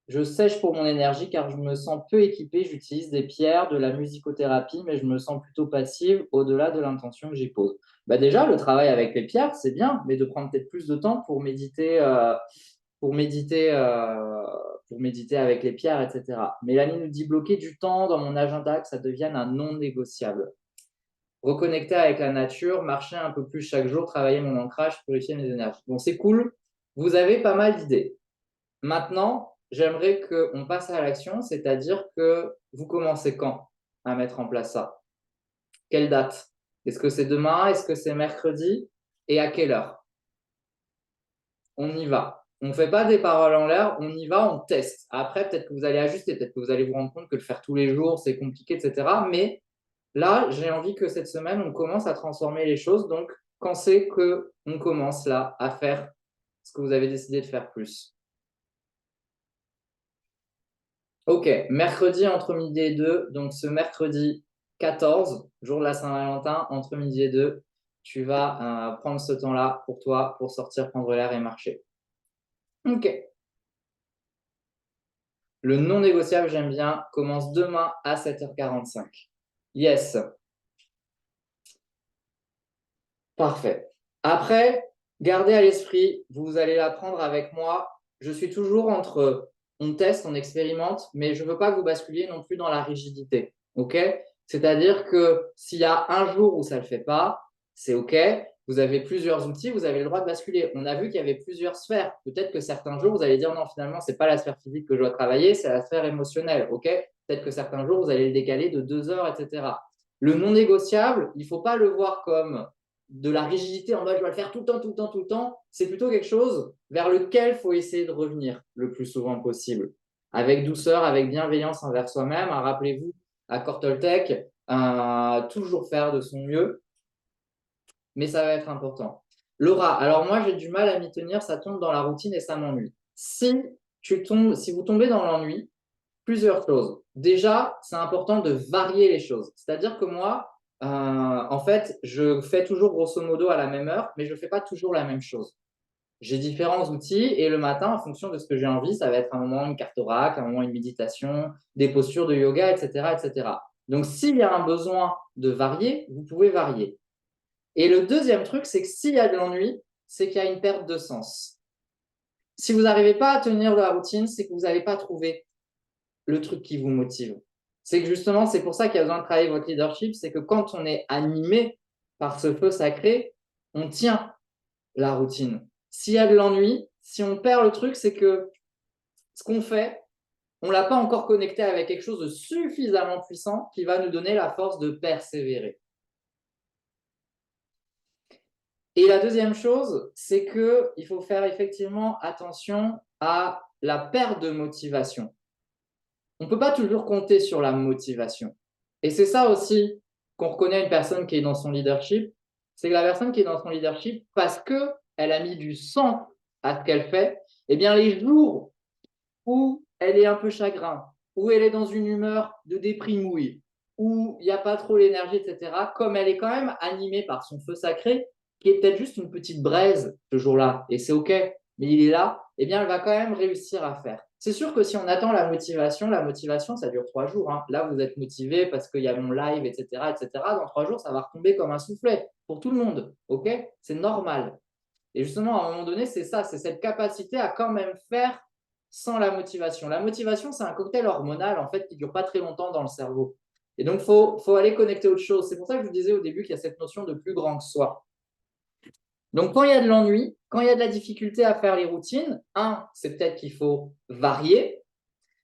Je sèche pour mon énergie car je me sens peu équipée. J'utilise des pierres, de la musicothérapie, mais je me sens plutôt passive au-delà de l'intention que j'y pose. Bah déjà, le travail avec les pierres, c'est bien, mais de prendre peut-être plus de temps pour méditer avec les pierres, etc. Mélanie nous dit bloquer du temps dans mon agenda, que ça devienne un non négociable. Reconnecter avec la nature, marcher un peu plus chaque jour, travailler mon ancrage, purifier mes énergies. Bon, c'est cool. Vous avez pas mal d'idées. Maintenant, j'aimerais qu'on passe à l'action, c'est-à-dire que vous commencez quand à mettre en place ça? Quelle date? Est-ce que c'est demain? Est-ce que c'est mercredi? Et à quelle heure? On y va. On ne fait pas des paroles en l'air, on y va, on teste. Après, peut-être que vous allez ajuster, peut-être que vous allez vous rendre compte que le faire tous les jours, c'est compliqué, etc. Mais là, j'ai envie que cette semaine, on commence à transformer les choses. Donc, quand c'est qu'on commence là à faire ce que vous avez décidé de faire plus? Ok, mercredi entre midi et 2. Donc, ce mercredi 14, jour de la Saint-Valentin, entre midi et 2, tu vas prendre ce temps-là pour toi, pour sortir, prendre l'air et marcher. Ok. Le non négociable, j'aime bien, commence demain à 7h45. Yes, parfait. Après, gardez à l'esprit, vous allez l'apprendre avec moi. Je suis toujours entre on teste, on expérimente, mais je ne veux pas que vous basculiez non plus dans la rigidité. OK? C'est-à-dire que s'il y a un jour où ça ne le fait pas, c'est OK. Vous avez plusieurs outils, vous avez le droit de basculer. On a vu qu'il y avait plusieurs sphères. Peut-être que certains jours, vous allez dire non, finalement, ce n'est pas la sphère physique que je dois travailler, c'est la sphère émotionnelle. OK? Peut-être que certains jours, vous allez le décaler de 2 heures, etc. Le non négociable, il ne faut pas le voir comme de la rigidité en mode je dois le faire tout le temps, tout le temps, tout le temps. C'est plutôt quelque chose vers lequel il faut essayer de revenir le plus souvent possible. Avec douceur, avec bienveillance envers soi-même. Rappelez-vous, à Cortoltech, toujours faire de son mieux, mais ça va être important. Laura, alors moi j'ai du mal à m'y tenir, ça tombe dans la routine et ça m'ennuie. Si vous tombez dans l'ennui, plusieurs choses. Déjà, c'est important de varier les choses. C'est-à-dire que moi, en fait, je fais toujours grosso modo à la même heure, mais je ne fais pas toujours la même chose. J'ai différents outils et le matin, en fonction de ce que j'ai envie, ça va être un moment une carte oracle, un moment une méditation, des postures de yoga, etc., etc. Donc, s'il y a un besoin de varier, vous pouvez varier. Et le deuxième truc, c'est que s'il y a de l'ennui, c'est qu'il y a une perte de sens. Si vous n'arrivez pas à tenir la routine, c'est que vous n'avez pas trouvé le truc qui vous motive. C'est que justement, c'est pour ça qu'il y a besoin de travailler votre leadership, c'est que quand on est animé par ce feu sacré, on tient la routine. S'il y a de l'ennui, si on perd le truc, c'est que ce qu'on fait, on ne l'a pas encore connecté avec quelque chose de suffisamment puissant qui va nous donner la force de persévérer. Et la deuxième chose, c'est qu'il faut faire effectivement attention à la perte de motivation. On ne peut pas toujours compter sur la motivation. Et c'est ça aussi qu'on reconnaît une personne qui est dans son leadership, c'est que la personne qui est dans son leadership, parce qu'elle a mis du sang à ce qu'elle fait, eh bien les jours où elle est un peu chagrin, où elle est dans une humeur de déprimouille, où il n'y a pas trop l'énergie, etc., comme elle est quand même animée par son feu sacré, qui est peut-être juste une petite braise ce jour-là, et c'est OK, mais il est là, eh bien, elle va quand même réussir à faire. C'est sûr que si on attend la motivation, ça dure 3 jours. Hein. Là, vous êtes motivé parce qu'il y a mon live, etc., etc. Dans 3 jours, ça va retomber comme un soufflet pour tout le monde. OK? C'est normal. Et justement, à un moment donné, c'est ça, c'est cette capacité à quand même faire sans la motivation. La motivation, c'est un cocktail hormonal en fait qui ne dure pas très longtemps dans le cerveau. Et donc, faut aller connecter autre chose. C'est pour ça que je vous disais au début qu'il y a cette notion de plus grand que soi. Donc, quand il y a de l'ennui, quand il y a de la difficulté à faire les routines, c'est peut-être qu'il faut varier.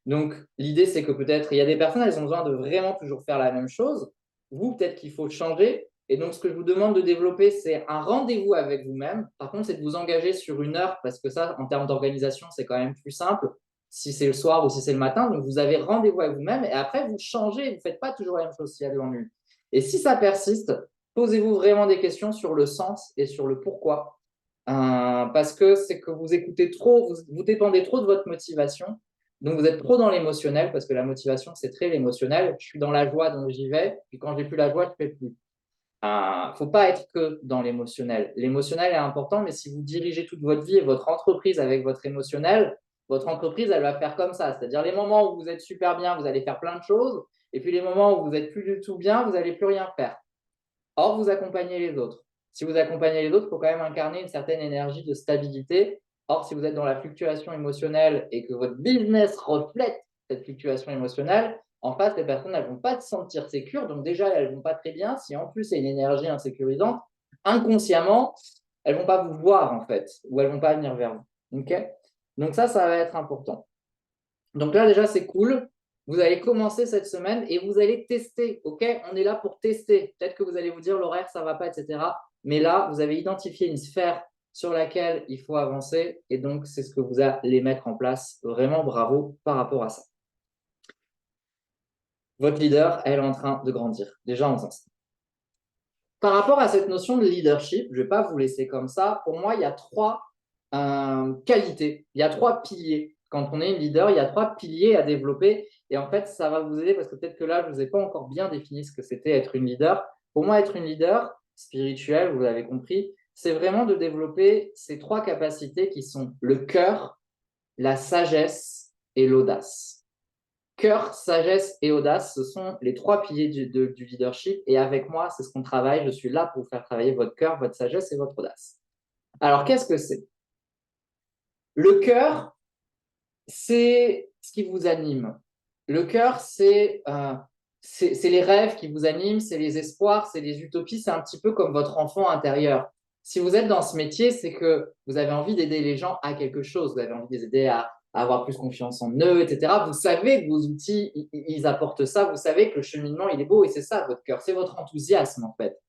Donc, l'idée, c'est que peut-être, il y a des personnes, elles ont besoin de vraiment toujours faire la même chose. Vous, peut-être qu'il faut changer. Et donc, ce que je vous demande de développer, c'est un rendez-vous avec vous-même. Par contre, c'est de vous engager sur 1 heure, parce que ça, en termes d'organisation, c'est quand même plus simple, si c'est le soir ou si c'est le matin. Donc, vous avez rendez-vous avec vous-même et après, vous changez. Vous ne faites pas toujours la même chose s'il y a de l'ennui. Et si ça persiste, posez-vous vraiment des questions sur le sens et sur le pourquoi. Parce que c'est que vous écoutez trop, vous dépendez trop de votre motivation. Donc, vous êtes trop dans l'émotionnel, parce que la motivation, c'est très l'émotionnel. Je suis dans la joie, donc j'y vais. Puis quand j'ai plus la joie, je ne fais plus. Il ne faut pas être que dans l'émotionnel. L'émotionnel est important, mais si vous dirigez toute votre vie et votre entreprise avec votre émotionnel, votre entreprise, elle va faire comme ça. C'est-à-dire les moments où vous êtes super bien, vous allez faire plein de choses. Et puis les moments où vous n'êtes plus du tout bien, vous n'allez plus rien faire. Or, vous accompagnez les autres. Si vous accompagnez les autres, il faut quand même incarner une certaine énergie de stabilité. Or, si vous êtes dans la fluctuation émotionnelle et que votre business reflète cette fluctuation émotionnelle, en face, les personnes, elles ne vont pas se sentir sécures. Donc déjà, elles ne vont pas très bien. Si en plus, c'est une énergie insécurisante, inconsciemment, elles ne vont pas vous voir, en fait, ou elles ne vont pas venir vers vous. Okay. Donc ça va être important. Donc là, déjà, c'est cool. Vous allez commencer cette semaine et vous allez tester. OK, on est là pour tester. Peut-être que vous allez vous dire l'horaire, ça ne va pas, etc. Mais là, vous avez identifié une sphère sur laquelle il faut avancer. Et donc, c'est ce que vous allez mettre en place. Vraiment, bravo par rapport à ça. Votre leader, elle est en train de grandir. Déjà, en faisant ça. Par rapport à cette notion de leadership, je ne vais pas vous laisser comme ça. Pour moi, il y a 3 qualités. Il y a 3 piliers quand on est une leader, il y a 3 piliers à développer. Et en fait, ça va vous aider parce que peut-être que là, je ne vous ai pas encore bien défini ce que c'était être une leader. Pour moi, être une leader spirituelle, vous l'avez compris, c'est vraiment de développer ces 3 capacités qui sont le cœur, la sagesse et l'audace. Cœur, sagesse et audace, ce sont les 3 piliers du leadership. Et avec moi, c'est ce qu'on travaille. Je suis là pour vous faire travailler votre cœur, votre sagesse et votre audace. Alors, qu'est-ce que c'est? Le cœur, c'est ce qui vous anime. Le cœur, c'est les rêves qui vous animent, c'est les espoirs, c'est les utopies, c'est un petit peu comme votre enfant intérieur. Si vous êtes dans ce métier, c'est que vous avez envie d'aider les gens à quelque chose, vous avez envie de les aider à avoir plus confiance en eux, etc. Vous savez que vos outils, ils apportent ça, vous savez que le cheminement, il est beau et c'est ça votre cœur, c'est votre enthousiasme en fait.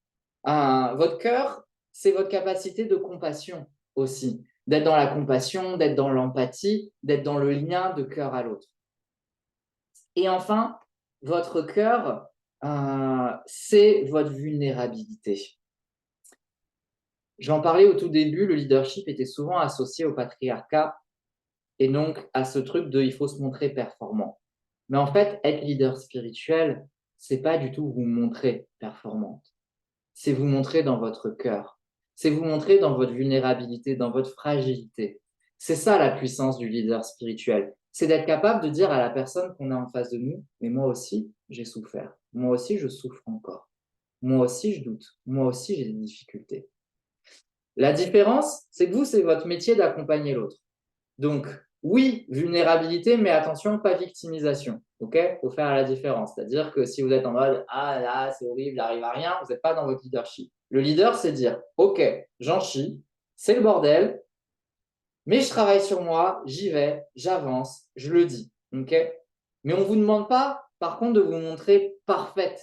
Votre cœur, c'est votre capacité de compassion aussi, d'être dans la compassion, d'être dans l'empathie, d'être dans le lien de cœur à l'autre. Et enfin, votre cœur, c'est votre vulnérabilité. J'en parlais au tout début, le leadership était souvent associé au patriarcat et donc à ce truc de il faut se montrer performant. Mais en fait, être leader spirituel, c'est pas du tout vous montrer performante. C'est vous montrer dans votre cœur. C'est vous montrer dans votre vulnérabilité, dans votre fragilité. C'est ça la puissance du leader spirituel. C'est d'être capable de dire à la personne qu'on a en face de nous, mais moi aussi, j'ai souffert. Moi aussi, je souffre encore. Moi aussi, je doute. Moi aussi, j'ai des difficultés. La différence, c'est que vous, c'est votre métier d'accompagner l'autre. Donc, oui, vulnérabilité, mais attention, pas victimisation. OK? Il faut faire la différence. C'est-à-dire que si vous êtes en mode ah là, c'est horrible, j'arrive à rien, vous n'êtes pas dans votre leadership. Le leader, c'est dire OK, j'en chie, c'est le bordel, mais je travaille sur moi, j'y vais, j'avance, je le dis. OK? Mais on ne vous demande pas, par contre, de vous montrer parfaite.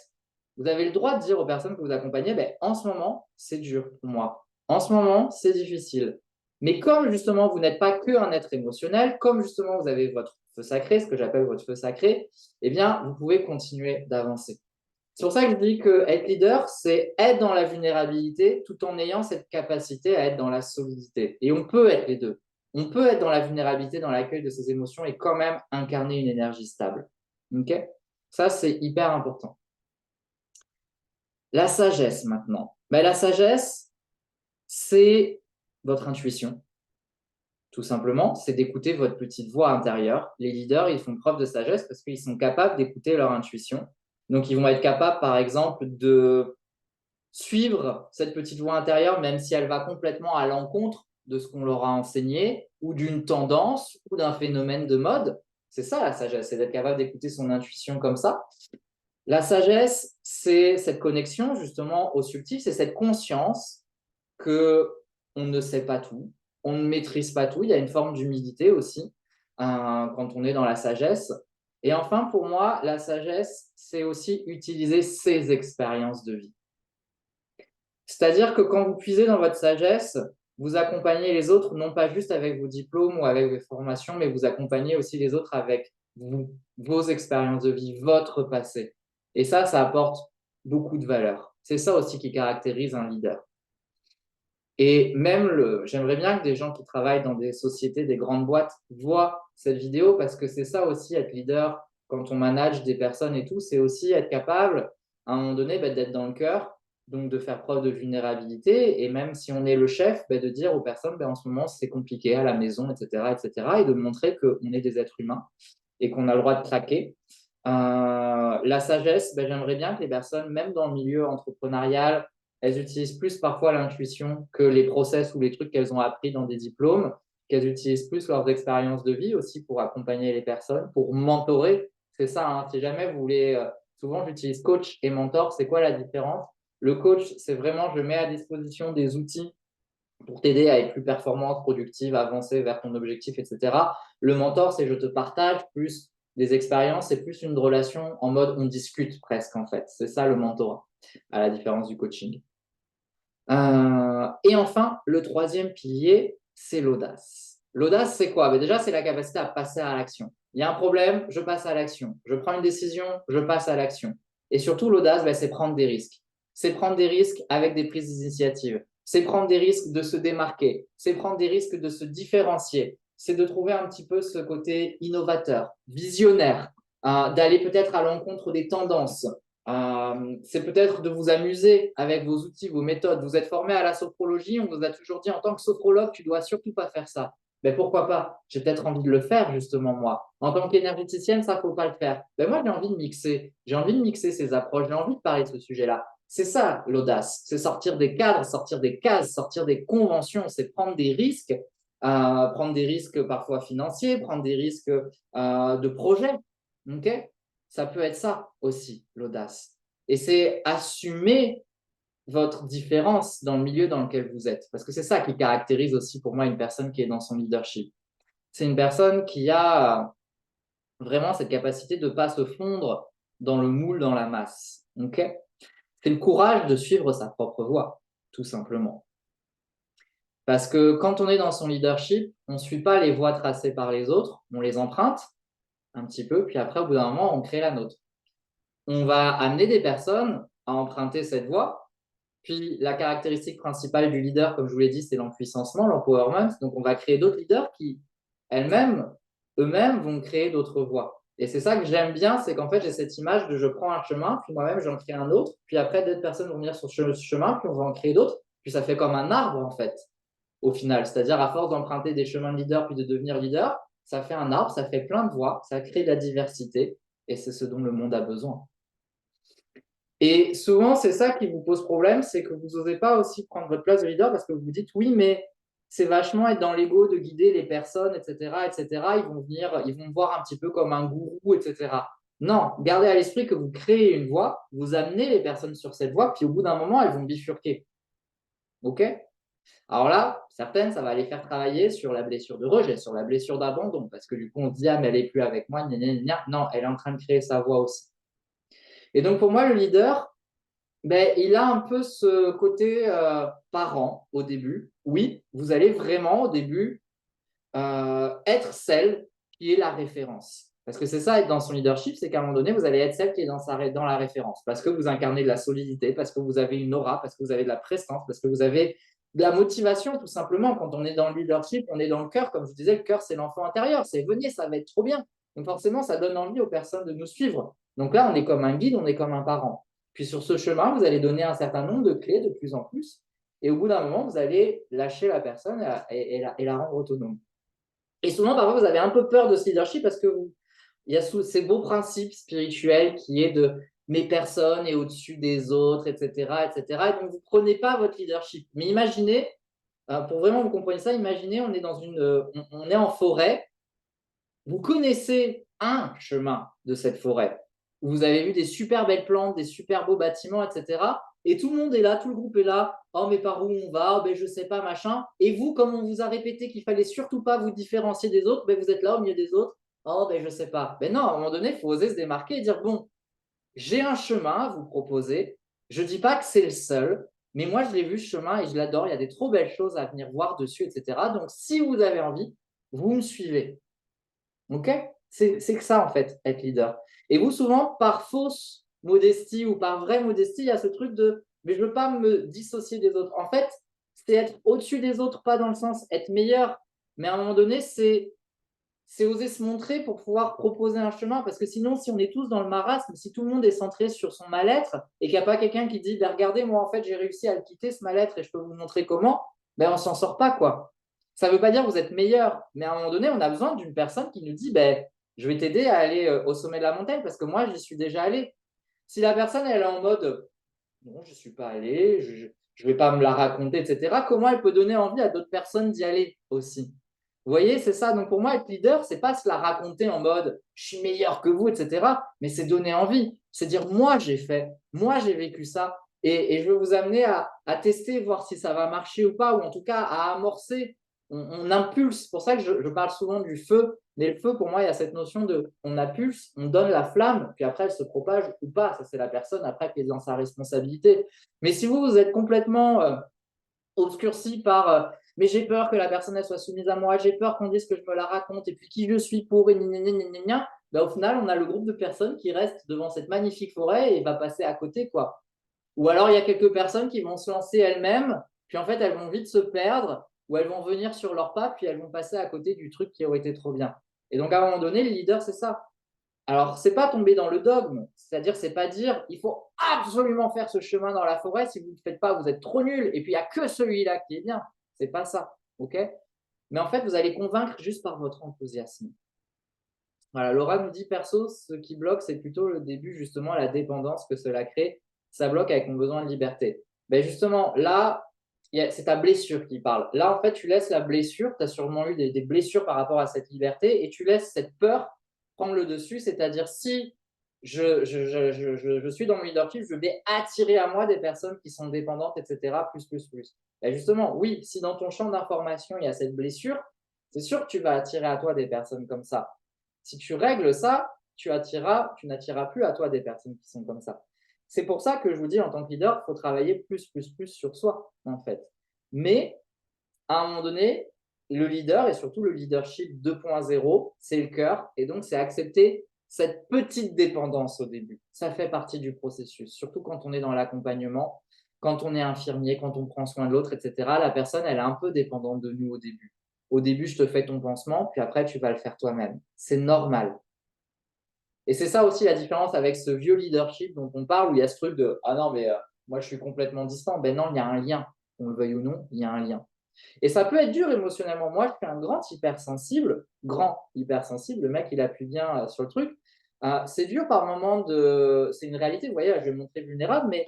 Vous avez le droit de dire aux personnes que vous accompagnez ben, en ce moment, c'est dur pour moi. En ce moment, c'est difficile. Mais comme justement, vous n'êtes pas qu'un être émotionnel, comme justement, vous avez votre feu sacré, ce que j'appelle votre feu sacré, eh bien, vous pouvez continuer d'avancer. C'est pour ça que je dis que être leader, c'est être dans la vulnérabilité tout en ayant cette capacité à être dans la solidité. Et on peut être les deux. On peut être dans la vulnérabilité, dans l'accueil de ses émotions et quand même incarner une énergie stable. Okay? Ça, c'est hyper important. La sagesse maintenant. Ben, la sagesse, c'est votre intuition. Tout simplement, c'est d'écouter votre petite voix intérieure. Les leaders, ils font preuve de sagesse parce qu'ils sont capables d'écouter leur intuition. Donc, ils vont être capables, par exemple, de suivre cette petite voix intérieure, même si elle va complètement à l'encontre de ce qu'on leur a enseigné, ou d'une tendance, ou d'un phénomène de mode. C'est ça la sagesse, c'est d'être capable d'écouter son intuition comme ça. La sagesse, c'est cette connexion justement au subtil, c'est cette conscience que on ne sait pas tout, on ne maîtrise pas tout. Il y a une forme d'humilité aussi quand on est dans la sagesse. Et enfin, pour moi, la sagesse, c'est aussi utiliser ses expériences de vie. C'est-à-dire que quand vous puisez dans votre sagesse, vous accompagnez les autres, non pas juste avec vos diplômes ou avec vos formations, mais vous accompagnez aussi les autres avec vous, vos expériences de vie, votre passé. Et ça apporte beaucoup de valeur. C'est ça aussi qui caractérise un leader. Et même, j'aimerais bien que des gens qui travaillent dans des sociétés, des grandes boîtes, voient cette vidéo parce que c'est ça aussi, être leader, quand on manage des personnes et tout, c'est aussi être capable, à un moment donné, d'être dans le cœur, donc de faire preuve de vulnérabilité. Et même si on est le chef, de dire aux personnes, en ce moment, c'est compliqué à la maison, etc., etc., et de montrer qu'on est des êtres humains et qu'on a le droit de craquer. La sagesse, j'aimerais bien que les personnes, même dans le milieu entrepreneurial, elles utilisent plus parfois l'intuition que les process ou les trucs qu'elles ont appris dans des diplômes, qu'elles utilisent plus leurs expériences de vie aussi pour accompagner les personnes, pour mentorer. C'est ça, hein, si jamais vous voulez, souvent j'utilise coach et mentor, c'est quoi la différence? Le coach, c'est vraiment, je mets à disposition des outils pour t'aider à être plus performante, productive, avancer vers ton objectif, etc. Le mentor, c'est je te partage plus des expériences, c'est plus une relation en mode on discute presque en fait. C'est ça le mentorat, à la différence du coaching. Et enfin, le troisième pilier, c'est l'audace. L'audace, c'est quoi? Déjà, c'est la capacité à passer à l'action. Il y a un problème, je passe à l'action. Je prends une décision, je passe à l'action. Et surtout, l'audace, c'est prendre des risques. C'est prendre des risques avec des prises d'initiative. C'est prendre des risques de se démarquer. C'est prendre des risques de se différencier. c'est de trouver un petit peu ce côté innovateur, visionnaire, d'aller peut-être à l'encontre des tendances. C'est peut-être de vous amuser avec vos outils, vos méthodes. Vous êtes formé à la sophrologie, on vous a toujours dit en tant que sophrologue, tu dois surtout pas faire ça. Mais pourquoi pas? J'ai peut-être envie de le faire justement moi. En tant qu'énergéticienne, ça faut pas le faire. Moi j'ai envie de mixer. J'ai envie de mixer ces approches. J'ai envie de parler de ce sujet-là. C'est ça l'audace. C'est sortir des cadres, sortir des cases, sortir des conventions. C'est prendre des risques parfois financiers, prendre des risques de projet. Okay, ça peut être ça aussi, l'audace. Et c'est assumer votre différence dans le milieu dans lequel vous êtes. Parce que c'est ça qui caractérise aussi pour moi une personne qui est dans son leadership. C'est une personne qui a vraiment cette capacité de ne pas se fondre dans le moule, dans la masse. Okay, c'est le courage de suivre sa propre voie, tout simplement. Parce que quand on est dans son leadership, on ne suit pas les voies tracées par les autres, on les emprunte un petit peu, puis après, au bout d'un moment, on crée la nôtre. On va amener des personnes à emprunter cette voie. Puis la caractéristique principale du leader, comme je vous l'ai dit, c'est l'empuissancement, l'empowerment. Donc on va créer d'autres leaders qui, eux-mêmes, vont créer d'autres voies. Et c'est ça que j'aime bien, c'est qu'en fait, j'ai cette image de je prends un chemin, puis moi-même, j'en crée un autre. Puis après, d'autres personnes vont venir sur ce chemin, puis on va en créer d'autres. Puis ça fait comme un arbre, en fait, au final. C'est-à-dire, à force d'emprunter des chemins de leader, puis de devenir leader, ça fait un arbre, ça fait plein de voies, ça crée de la diversité. Et c'est ce dont le monde a besoin. Et souvent, c'est ça qui vous pose problème, c'est que vous n'osez pas aussi prendre votre place de leader parce que vous vous dites oui, mais c'est vachement être dans l'ego de guider les personnes, etc., etc. Ils vont venir, ils vont me voir un petit peu comme un gourou, etc. Non, gardez à l'esprit que vous créez une voie, vous amenez les personnes sur cette voie, puis au bout d'un moment, elles vont bifurquer. OK? Alors là, certaines, ça va les faire travailler sur la blessure de rejet, sur la blessure d'abandon, parce que du coup, on se dit, ah, mais elle n'est plus avec moi, gna, gna, gna. Non, elle est en train de créer sa voie aussi. Et donc, pour moi, le leader, il a un peu ce côté parent au début. Oui, vous allez vraiment au début être celle qui est la référence. Parce que c'est ça, être dans son leadership, c'est qu'à un moment donné, vous allez être celle qui est dans la référence. Parce que vous incarnez de la solidité, parce que vous avez une aura, parce que vous avez de la prestance, parce que vous avez de la motivation, tout simplement. Quand on est dans le leadership, on est dans le cœur. Comme je vous disais, le cœur, c'est l'enfant intérieur. C'est venez, ça va être trop bien. Donc forcément, ça donne envie aux personnes de nous suivre. Donc là, on est comme un guide, on est comme un parent. Puis sur ce chemin, vous allez donner un certain nombre de clés de plus en plus. Et au bout d'un moment, vous allez lâcher la personne et la rendre autonome. Et souvent, parfois, vous avez un peu peur de ce leadership parce que il y a ces beaux principes spirituels qui est de mes personnes et au-dessus des autres, etc., etc. Et donc, vous ne prenez pas votre leadership. Mais imaginez, pour vraiment vous compreniez ça, imaginez, on est on est en forêt. Vous connaissez un chemin de cette forêt. Vous avez vu des super belles plantes, des super beaux bâtiments, etc. Et tout le monde est là, tout le groupe est là. Oh, mais par où on va? Oh, ben, je sais pas, machin. Et vous, comme on vous a répété qu'il fallait surtout pas vous différencier des autres, ben, vous êtes là au milieu des autres. Oh, ben, je sais pas. Ben non, à un moment donné, il faut oser se démarquer et dire, bon, j'ai un chemin à vous proposer. Je dis pas que c'est le seul, mais moi, je l'ai vu, ce chemin, et je l'adore. Il y a des trop belles choses à venir voir dessus, etc. Donc, si vous avez envie, vous me suivez. OK? C'est que ça, en fait, être leader. Et vous, souvent, par fausse modestie ou par vraie modestie, il y a ce truc de mais je ne veux pas me dissocier des autres. En fait, c'est être au-dessus des autres, pas dans le sens être meilleur, mais à un moment donné, c'est oser se montrer pour pouvoir proposer un chemin. Parce que sinon, si on est tous dans le marasme, si tout le monde est centré sur son mal-être et qu'il n'y a pas quelqu'un qui dit ben, regardez, moi, en fait, j'ai réussi à le quitter, ce mal-être, et je peux vous montrer comment, ben, on ne s'en sort pas, quoi. Ça ne veut pas dire que vous êtes meilleur, mais à un moment donné, on a besoin d'une personne qui nous dit ben, je vais t'aider à aller au sommet de la montagne parce que moi, j'y suis déjà allé. Si la personne, elle est en mode non, je ne suis pas allé, je ne vais pas me la raconter, etc., comment elle peut donner envie à d'autres personnes d'y aller aussi? Vous voyez, c'est ça. Donc pour moi, être leader, c'est pas se la raconter en mode je suis meilleur que vous, etc., mais c'est donner envie. C'est dire moi, j'ai fait, moi, j'ai vécu ça. Et je veux vous amener à tester, voir si ça va marcher ou pas, ou en tout cas à amorcer. On impulse. C'est pour ça que je parle souvent du feu. Mais le feu, pour moi, il y a cette notion de on impulse, on donne la flamme, puis après, elle se propage ou pas. Ça, c'est la personne après qui est dans sa responsabilité. Mais si vous êtes complètement obscurci par mais j'ai peur que la personne elle soit soumise à moi, j'ai peur qu'on dise que je me la raconte et puis qui je suis pour et ben, au final, on a le groupe de personnes qui restent devant cette magnifique forêt et va passer à côté, quoi. Ou alors, il y a quelques personnes qui vont se lancer elles-mêmes, puis en fait, elles vont vite se perdre ou elles vont venir sur leurs pas, puis elles vont passer à côté du truc qui aurait été trop bien. Et donc, à un moment donné, le leader, c'est ça. Alors, c'est pas tomber dans le dogme, c'est-à-dire, c'est pas dire il faut absolument faire ce chemin dans la forêt, si vous ne le faites pas, vous êtes trop nul, et puis il n'y a que celui-là qui est bien. C'est pas ça, ok? Mais en fait, vous allez convaincre juste par votre enthousiasme. Voilà, Laura nous dit perso, ce qui bloque, c'est plutôt le début, justement, la dépendance que cela crée. Ça bloque avec mon besoin de liberté. Ben justement, là, c'est ta blessure qui parle. Là, en fait, tu laisses la blessure, tu as sûrement eu des blessures par rapport à cette liberté, et tu laisses cette peur prendre le dessus, c'est-à-dire si je suis dans mon leadership, je vais attirer à moi des personnes qui sont dépendantes, etc., plus, plus, plus. Ben justement, oui, si dans ton champ d'information, il y a cette blessure, c'est sûr que tu vas attirer à toi des personnes comme ça. Si tu règles ça, tu n'attireras plus à toi des personnes qui sont comme ça. C'est pour ça que je vous dis, en tant que leader, il faut travailler plus, plus, plus sur soi, en fait. Mais, à un moment donné, le leader, et surtout le leadership 2.0, c'est le cœur. Et donc, c'est accepter cette petite dépendance au début. Ça fait partie du processus, surtout quand on est dans l'accompagnement, quand on est infirmier, quand on prend soin de l'autre, etc. La personne, elle est un peu dépendante de nous au début. Au début, je te fais ton pansement, puis après, tu vas le faire toi-même. C'est normal. Et c'est ça aussi la différence avec ce vieux leadership dont on parle, où il y a ce truc de ah non, mais moi je suis complètement distant. Ben non, il y a un lien, qu'on le veuille ou non, il y a un lien. Et ça peut être dur émotionnellement. Moi, je suis un grand hypersensible. Le mec, il appuie bien sur le truc. C'est dur par moment de. C'est une réalité, vous voyez, là, je vais me montrer vulnérable, mais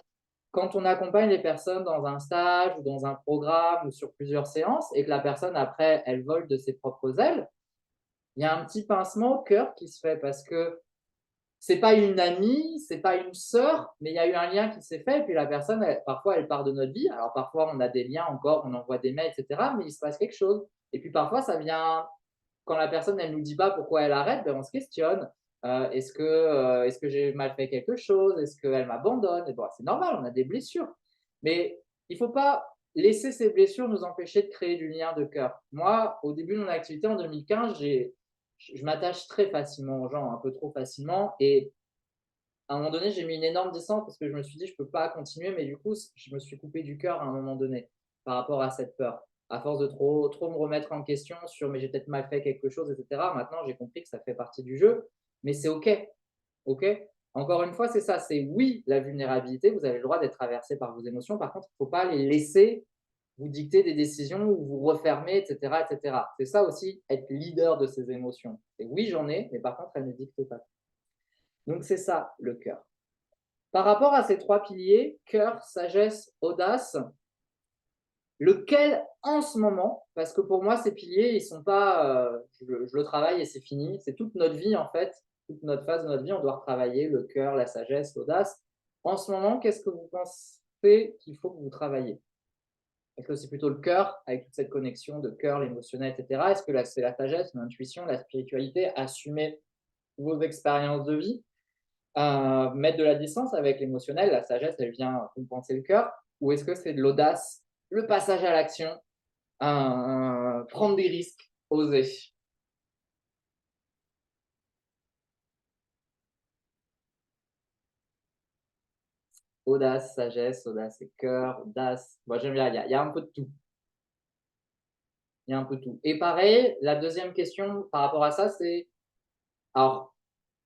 quand on accompagne les personnes dans un stage ou dans un programme ou sur plusieurs séances et que la personne, après, elle vole de ses propres ailes, il y a un petit pincement au cœur qui se fait parce que c'est pas une amie, c'est pas une sœur, mais il y a eu un lien qui s'est fait. Et puis la personne, parfois, elle part de notre vie. Alors parfois, on a des liens encore, on envoie des mails, etc. Mais il se passe quelque chose. Et puis parfois, ça vient quand la personne, elle nous dit pas pourquoi elle arrête, ben on se questionne. Est-ce que j'ai mal fait quelque chose? Est-ce qu'elle m'abandonne? Et bon, c'est normal, on a des blessures. Mais il faut pas laisser ces blessures nous empêcher de créer du lien de cœur. Moi, au début de mon activité en 2015, je m'attache très facilement aux gens, un peu trop facilement. Et à un moment donné, j'ai mis une énorme distance parce que je me suis dit, je ne peux pas continuer. Mais du coup, je me suis coupé du cœur à un moment donné par rapport à cette peur. À force de trop me remettre en question sur, mais j'ai peut-être mal fait quelque chose, etc. Maintenant, j'ai compris que ça fait partie du jeu. Mais c'est OK. OK. Encore une fois, c'est ça. C'est oui, la vulnérabilité. Vous avez le droit d'être traversé par vos émotions. Par contre, il ne faut pas les laisser vous dicter des décisions ou vous refermer, etc., etc. C'est ça aussi, être leader de ses émotions. Et oui, j'en ai, mais par contre, elles ne dictent pas. Donc, c'est ça, le cœur. Par rapport à ces trois piliers, cœur, sagesse, audace, lequel en ce moment, parce que pour moi, ces piliers, ils sont pas, je le travaille et c'est fini, c'est toute notre vie en fait, toute notre phase de notre vie, on doit retravailler le cœur, la sagesse, l'audace. En ce moment, qu'est-ce que vous pensez qu'il faut que vous travaillez? Est-ce que c'est plutôt le cœur, avec toute cette connexion de cœur, l'émotionnel, etc. Est-ce que c'est la sagesse, l'intuition, la spiritualité, assumer vos expériences de vie, mettre de la distance avec l'émotionnel, la sagesse, elle vient compenser le cœur, ou est-ce que c'est de l'audace, le passage à l'action, prendre des risques, oser? Audace et cœur, audace. Moi, j'aime bien, il y a un peu de tout. Il y a un peu de tout. Et pareil, la deuxième question par rapport à ça, c'est, alors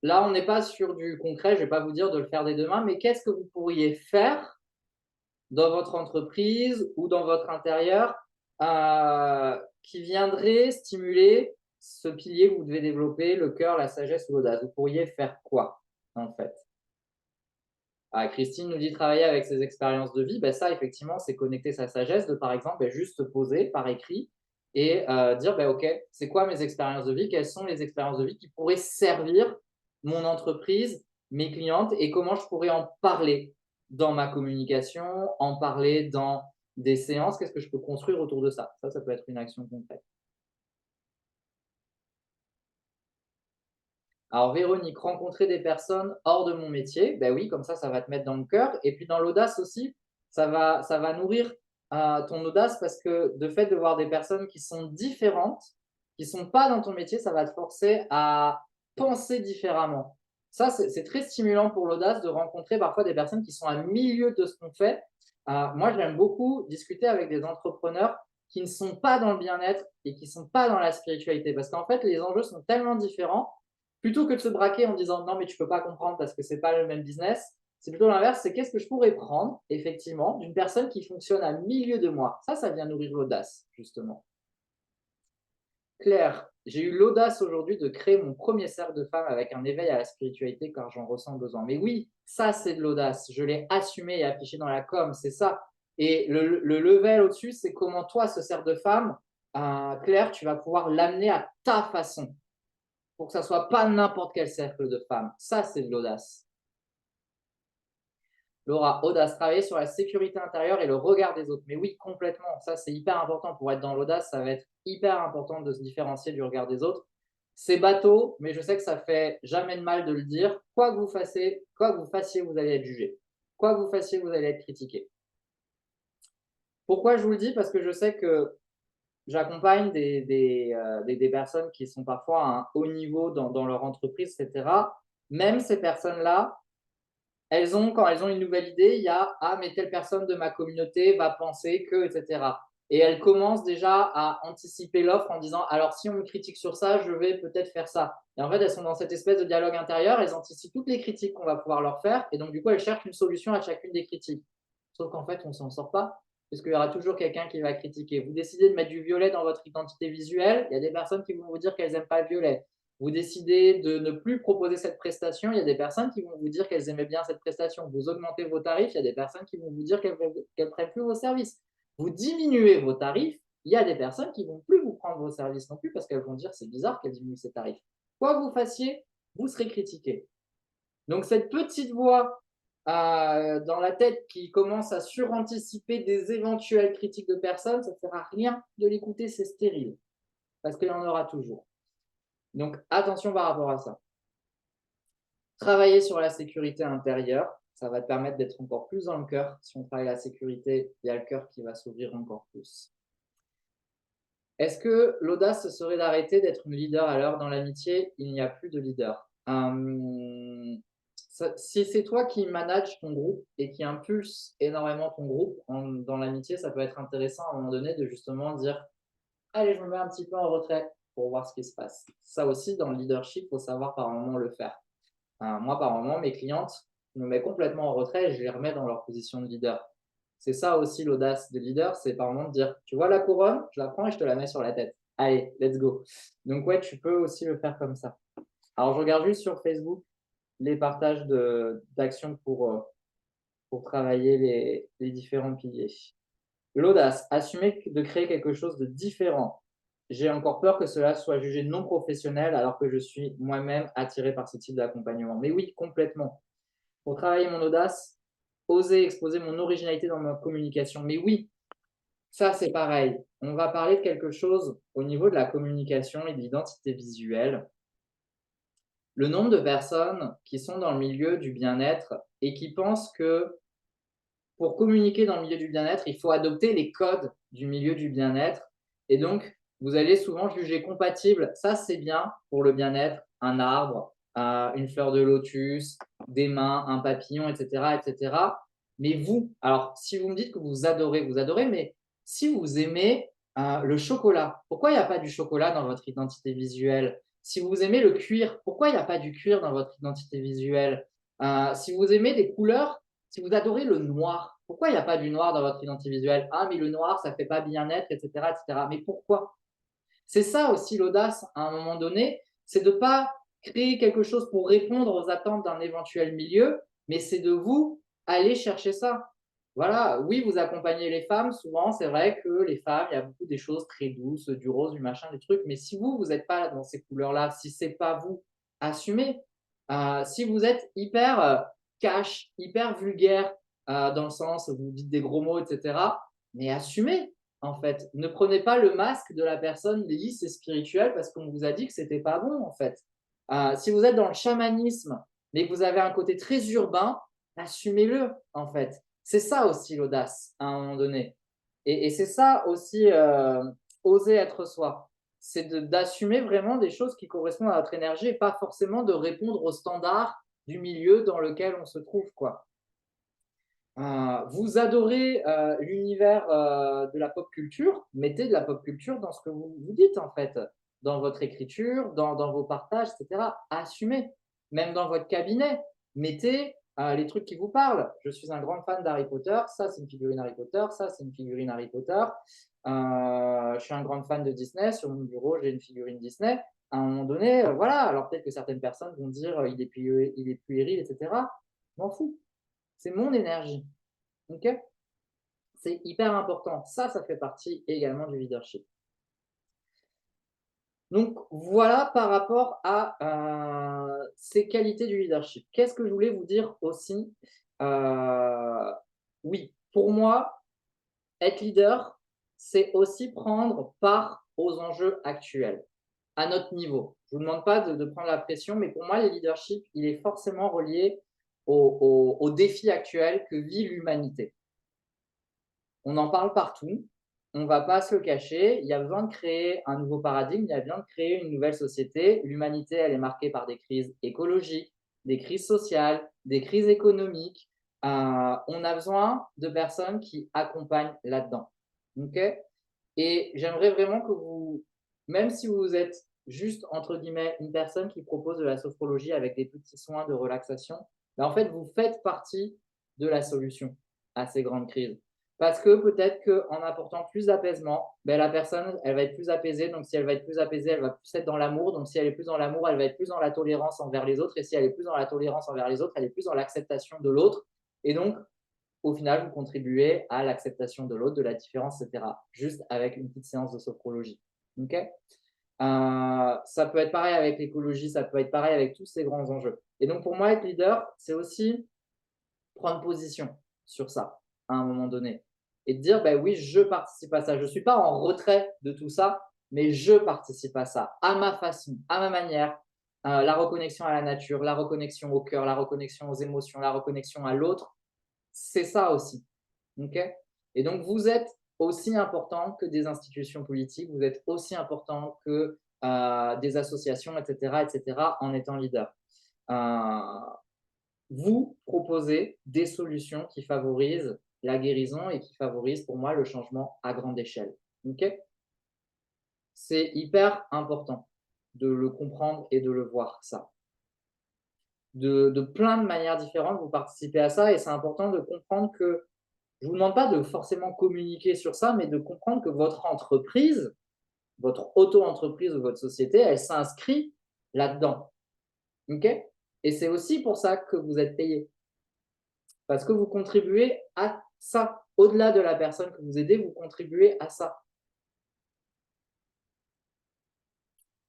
là, on n'est pas sur du concret, je ne vais pas vous dire de le faire dès demain, mais qu'est-ce que vous pourriez faire dans votre entreprise ou dans votre intérieur qui viendrait stimuler ce pilier que vous devez développer, le cœur, la sagesse ou l'audace? Vous pourriez faire quoi en fait? Christine nous dit travailler avec ses expériences de vie. Ben ça, effectivement, c'est connecter sa sagesse de, par exemple, juste se poser par écrit et dire, ben, OK, c'est quoi mes expériences de vie? Quelles sont les expériences de vie qui pourraient servir mon entreprise, mes clientes et comment je pourrais en parler dans ma communication, en parler dans des séances? Qu'est-ce que je peux construire autour de ça? Ça peut être une action concrète. Alors, Véronique, rencontrer des personnes hors de mon métier, ben oui, comme ça va te mettre dans le cœur. Et puis dans l'audace aussi, ça va nourrir ton audace parce que de fait de voir des personnes qui sont différentes, qui ne sont pas dans ton métier, ça va te forcer à penser différemment. Ça, c'est très stimulant pour l'audace de rencontrer parfois des personnes qui sont à milieu de ce qu'on fait. Moi, j'aime beaucoup discuter avec des entrepreneurs qui ne sont pas dans le bien-être et qui ne sont pas dans la spiritualité. Parce qu'en fait, les enjeux sont tellement différents, plutôt que de se braquer en disant non, mais tu ne peux pas comprendre parce que ce n'est pas le même business, c'est plutôt l'inverse, c'est qu'est-ce que je pourrais prendre, effectivement, d'une personne qui fonctionne à milieu de moi. Ça vient nourrir l'audace, justement. Claire, j'ai eu l'audace aujourd'hui de créer mon premier cercle de femmes avec un éveil à la spiritualité car j'en ressens besoin. Mais oui, ça c'est de l'audace. Je l'ai assumé et affiché dans la com, c'est ça. Et le level au-dessus, c'est comment toi, ce cercle de femmes, Claire, tu vas pouvoir l'amener à ta façon pour que ça ne soit pas n'importe quel cercle de femmes. Ça, c'est de l'audace. Laura, audace, travailler sur la sécurité intérieure et le regard des autres. Mais oui, complètement. Ça, c'est hyper important. Pour être dans l'audace, ça va être hyper important de se différencier du regard des autres. C'est bateau, mais je sais que ça fait jamais de mal de le dire. Quoi que vous fassiez, vous allez être jugé. Quoi que vous fassiez, vous allez être critiqué. Pourquoi je vous le dis? Parce que je sais que j'accompagne des personnes qui sont parfois à un haut niveau dans leur entreprise, etc. Même ces personnes-là, quand elles ont une nouvelle idée, il y a ah, mais telle personne de ma communauté va penser que, etc. Et elles commencent déjà à anticiper l'offre en disant alors si on me critique sur ça, je vais peut-être faire ça. Et en fait, elles sont dans cette espèce de dialogue intérieur, elles anticipent toutes les critiques qu'on va pouvoir leur faire, et donc du coup, elles cherchent une solution à chacune des critiques. Sauf qu'en fait, on ne s'en sort pas, puisqu'il y aura toujours quelqu'un qui va critiquer. Vous décidez de mettre du violet dans votre identité visuelle, il y a des personnes qui vont vous dire qu'elles n'aiment pas le violet. Vous décidez de ne plus proposer cette prestation, il y a des personnes qui vont vous dire qu'elles aimaient bien cette prestation. Vous augmentez vos tarifs, il y a des personnes qui vont vous dire qu'elles ne prennent plus vos services. Vous diminuez vos tarifs, il y a des personnes qui ne vont plus vous prendre vos services non plus parce qu'elles vont dire c'est bizarre qu'elles diminuent ses tarifs. Quoi que vous fassiez, vous serez critiqué. Donc cette petite voix dans la tête qui commence à suranticiper des éventuelles critiques de personnes, ça ne sert à rien de l'écouter, c'est stérile. Parce qu'il y en aura toujours. Donc, attention par rapport à ça. Travailler sur la sécurité intérieure, ça va te permettre d'être encore plus dans le cœur. Si on travaille la sécurité, il y a le cœur qui va s'ouvrir encore plus. Est-ce que l'audace, ce serait d'arrêter d'être une leader à l'heure dans l'amitié? Il n'y a plus de leader. Si c'est toi qui manages ton groupe et qui impulse énormément ton groupe dans l'amitié, ça peut être intéressant à un moment donné de justement dire allez, je me mets un petit peu en retrait pour voir ce qui se passe. Ça aussi, dans le leadership, il faut savoir par moment le faire. Moi, par moment, mes clientes, je me mets complètement en retrait et je les remets dans leur position de leader. C'est ça aussi l'audace de leader, c'est par moment de dire, tu vois la couronne, je la prends et je te la mets sur la tête. Allez, let's go. Donc ouais, tu peux aussi le faire comme ça. Alors, je regarde juste sur Facebook les partages d'actions pour travailler les différents piliers. L'audace, assumer de créer quelque chose de différent. J'ai encore peur que cela soit jugé non professionnel alors que je suis moi-même attiré par ce type d'accompagnement. Mais oui, complètement. Pour travailler mon audace, oser exposer mon originalité dans ma communication. Mais oui, ça c'est pareil. On va parler de quelque chose au niveau de la communication et de l'identité visuelle. Le nombre de personnes qui sont dans le milieu du bien-être et qui pensent que pour communiquer dans le milieu du bien-être, il faut adopter les codes du milieu du bien-être. Et donc, vous allez souvent juger compatible, ça c'est bien pour le bien-être, un arbre, une fleur de lotus, des mains, un papillon, etc., etc. Mais vous, alors si vous me dites que vous adorez, mais si vous aimez le chocolat, pourquoi il n'y a pas du chocolat dans votre identité visuelle? Si vous aimez le cuir, pourquoi il n'y a pas du cuir dans votre identité visuelle? Si vous aimez des couleurs, si vous adorez le noir, pourquoi il n'y a pas du noir dans votre identité visuelle? Ah, mais le noir, ça ne fait pas bien-être, etc., etc. Mais pourquoi? C'est ça aussi l'audace à un moment donné, c'est de ne pas créer quelque chose pour répondre aux attentes d'un éventuel milieu, mais c'est de vous aller chercher ça. Voilà, oui, vous accompagnez les femmes, souvent, c'est vrai que les femmes, il y a beaucoup des choses très douces, du rose, du machin, des trucs, mais si vous n'êtes pas dans ces couleurs-là, si ce n'est pas vous, assumez. Si vous êtes hyper cash, hyper vulgaire, dans le sens où vous dites des gros mots, etc., mais assumez, en fait. Ne prenez pas le masque de la personne lisse et spirituelle parce qu'on vous a dit que c'était pas bon, en fait. Si vous êtes dans le chamanisme, mais que vous avez un côté très urbain, assumez-le, en fait. C'est ça aussi l'audace, à un moment donné. Et c'est ça aussi, oser être soi. C'est d'assumer vraiment des choses qui correspondent à notre énergie et pas forcément de répondre aux standards du milieu dans lequel on se trouve, quoi. Vous adorez l'univers de la pop culture, mettez de la pop culture dans ce que vous dites en fait, dans votre écriture, dans vos partages, etc. Assumez, même dans votre cabinet, mettez les trucs qui vous parlent. Je suis un grand fan d'Harry Potter, ça c'est une figurine Harry Potter, ça c'est une figurine Harry Potter. Je suis un grand fan de Disney, sur mon bureau j'ai une figurine Disney. À un moment donné, voilà, alors peut-être que certaines personnes vont dire il est puéril, etc. Je m'en fous, c'est mon énergie. Ok, c'est hyper important. Ça fait partie également du leadership. Donc voilà par rapport à ces qualités du leadership. Qu'est-ce que je voulais vous dire aussi Oui, pour moi, être leader, c'est aussi prendre part aux enjeux actuels, à notre niveau. Je ne vous demande pas de prendre la pression, mais pour moi, le leadership, il est forcément relié aux défis actuels que vit l'humanité. On en parle partout, on ne va pas se le cacher, il y a besoin de créer un nouveau paradigme, il y a besoin de créer une nouvelle société. L'humanité, elle est marquée par des crises écologiques, des crises sociales, des crises économiques. On a besoin de personnes qui accompagnent là-dedans. Okay, et j'aimerais vraiment que vous, même si vous êtes juste, entre guillemets, une personne qui propose de la sophrologie avec des petits soins de relaxation, ben en fait, vous faites partie de la solution à ces grandes crises. Parce que peut-être qu'en apportant plus d'apaisement, ben la personne, elle va être plus apaisée. Donc, si elle va être plus apaisée, elle va plus être dans l'amour. Donc, si elle est plus dans l'amour, elle va être plus dans la tolérance envers les autres. Et si elle est plus dans la tolérance envers les autres, elle est plus dans l'acceptation de l'autre. Et donc, au final, vous contribuez à l'acceptation de l'autre, de la différence, etc. Juste avec une petite séance de sophrologie. Okay, ça peut être pareil avec l'écologie, ça peut être pareil avec tous ces grands enjeux. Et donc, pour moi, être leader, c'est aussi prendre position sur ça à un moment donné et de dire, ben oui, je participe à ça. Je ne suis pas en retrait de tout ça, mais je participe à ça, à ma façon, à ma manière. La reconnexion à la nature, la reconnexion au cœur, la reconnexion aux émotions, la reconnexion à l'autre, c'est ça aussi. Okay, et donc, vous êtes aussi important que des institutions politiques, vous êtes aussi important que des associations, etc., en étant leader. Vous proposez des solutions qui favorisent la guérison et qui favorisent pour moi le changement à grande échelle. Okay, c'est hyper important de le comprendre et de le voir, ça. De plein de manières différentes, vous participez à ça et c'est important de comprendre que je ne vous demande pas de forcément communiquer sur ça, mais de comprendre que votre entreprise, votre auto-entreprise ou votre société, elle s'inscrit là-dedans. Okay, et c'est aussi pour ça que vous êtes payé. Parce que vous contribuez à ça. Au-delà de la personne que vous aidez, vous contribuez à ça.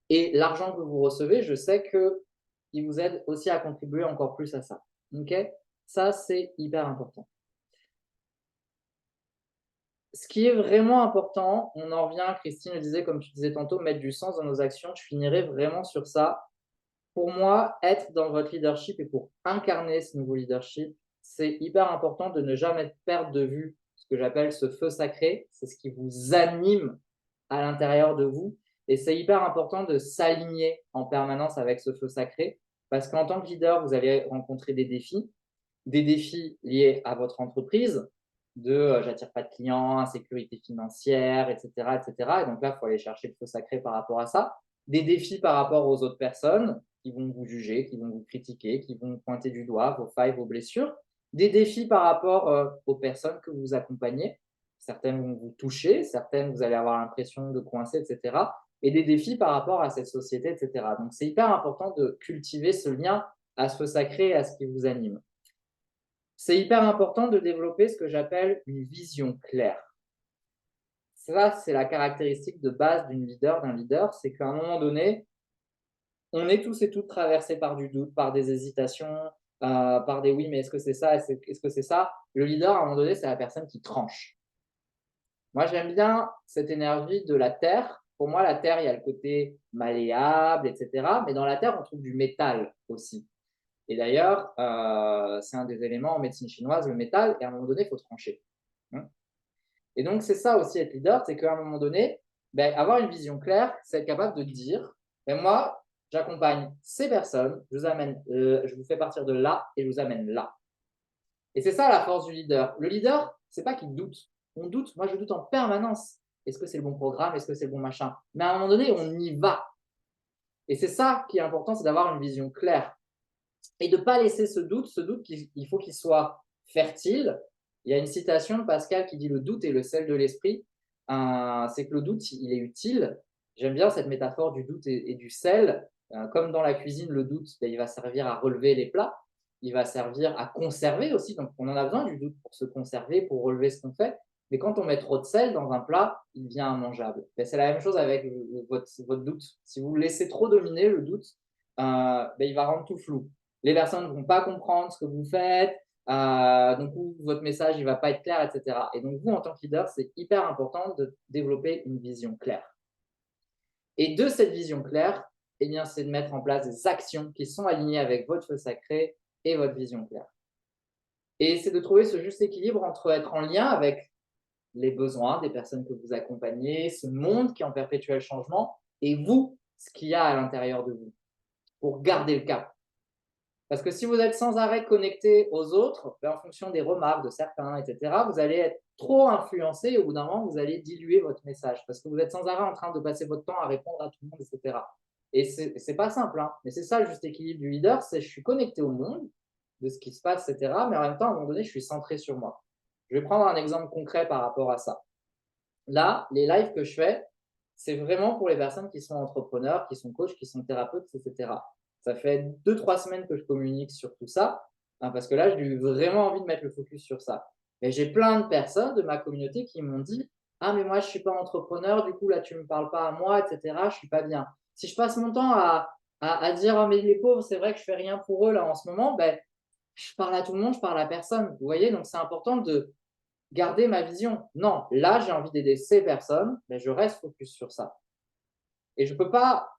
Et l'argent que vous recevez, je sais qu'il vous aide aussi à contribuer encore plus à ça. Okay, ça, c'est hyper important. Ce qui est vraiment important, on en revient, Christine le disait, comme tu disais tantôt, mettre du sens dans nos actions. Je finirai vraiment sur ça. Pour moi, être dans votre leadership et pour incarner ce nouveau leadership, c'est hyper important de ne jamais perdre de vue ce que j'appelle ce feu sacré. C'est ce qui vous anime à l'intérieur de vous. Et c'est hyper important de s'aligner en permanence avec ce feu sacré parce qu'en tant que leader, vous allez rencontrer des défis liés à votre entreprise, de j'attire pas de clients, insécurité financière, etc., etc. Et donc là, il faut aller chercher le feu sacré par rapport à ça. Des défis par rapport aux autres personnes qui vont vous juger, qui vont vous critiquer, qui vont vous pointer du doigt vos failles, vos blessures. Des défis par rapport aux personnes que vous accompagnez. Certaines vont vous toucher, certaines vous allez avoir l'impression de coincer, etc. Et des défis par rapport à cette société, etc. Donc c'est hyper important de cultiver ce lien à ce feu sacré et à ce qui vous anime. C'est hyper important de développer ce que j'appelle une vision claire. Ça, c'est la caractéristique de base d'un leader, c'est qu'à un moment donné, on est tous et toutes traversés par du doute, par des hésitations, par des oui, mais est-ce que c'est ça, est-ce que c'est ça? Le leader, à un moment donné, c'est la personne qui tranche. Moi, j'aime bien cette énergie de la terre. Pour moi, la terre, il y a le côté malléable, etc. Mais dans la terre, on trouve du métal aussi. Et d'ailleurs, c'est un des éléments en médecine chinoise, le métal, et à un moment donné, il faut trancher. Et donc, c'est ça aussi être leader, c'est qu'à un moment donné, ben, avoir une vision claire, c'est être capable de dire, ben, moi, j'accompagne ces personnes, je vous fais partir de là et je vous amène là. Et c'est ça la force du leader. Le leader, c'est pas qu'il doute. On doute. Moi, je doute en permanence. Est-ce que c'est le bon programme? Est-ce que c'est le bon machin? Mais à un moment donné, on y va. Et c'est ça qui est important, c'est d'avoir une vision claire. Et de ne pas laisser ce doute il faut qu'il soit fertile. Il y a une citation de Pascal qui dit: le doute est le sel de l'esprit. C'est que le doute, il est utile. J'aime bien cette métaphore du doute et du sel. Comme dans la cuisine, le doute, il va servir à relever les plats, il va servir à conserver aussi. Donc, on en a besoin du doute pour se conserver, pour relever ce qu'on fait. Mais quand on met trop de sel dans un plat, il devient immangeable. C'est la même chose avec votre doute. Si vous laissez trop dominer le doute, il va rendre tout flou. Les personnes ne vont pas comprendre ce que vous faites, donc votre message il va pas être clair, etc. Et donc vous, en tant que leader, c'est hyper important de développer une vision claire. Et de cette vision claire, eh bien, c'est de mettre en place des actions qui sont alignées avec votre feu sacré et votre vision claire. Et c'est de trouver ce juste équilibre entre être en lien avec les besoins des personnes que vous accompagnez, ce monde qui est en perpétuel changement, et vous, ce qu'il y a à l'intérieur de vous, pour garder le cap. Parce que si vous êtes sans arrêt connecté aux autres, en fonction des remarques de certains, etc., vous allez être trop influencé et au bout d'un moment, vous allez diluer votre message parce que vous êtes sans arrêt en train de passer votre temps à répondre à tout le monde, etc. Et ce n'est pas simple, hein, mais c'est ça le juste équilibre du leader, c'est je suis connecté au monde, de ce qui se passe, etc., mais en même temps, à un moment donné, je suis centré sur moi. Je vais prendre un exemple concret par rapport à ça. Là, les lives que je fais, c'est vraiment pour les personnes qui sont entrepreneurs, qui sont coachs, qui sont thérapeutes, etc. Ça fait 2-3 semaines que je communique sur tout ça, parce que là, j'ai eu vraiment envie de mettre le focus sur ça. Et j'ai plein de personnes de ma communauté qui m'ont dit: ah, mais moi, je ne suis pas entrepreneur, du coup, là, tu ne me parles pas à moi, etc. Je ne suis pas bien. Si je passe mon temps à dire: oh, mais les pauvres, c'est vrai que je ne fais rien pour eux là en ce moment, je parle à tout le monde, je parle à personne. Vous voyez, donc c'est important de garder ma vision. Non, là, j'ai envie d'aider ces personnes, mais je reste focus sur ça. Et je ne peux pas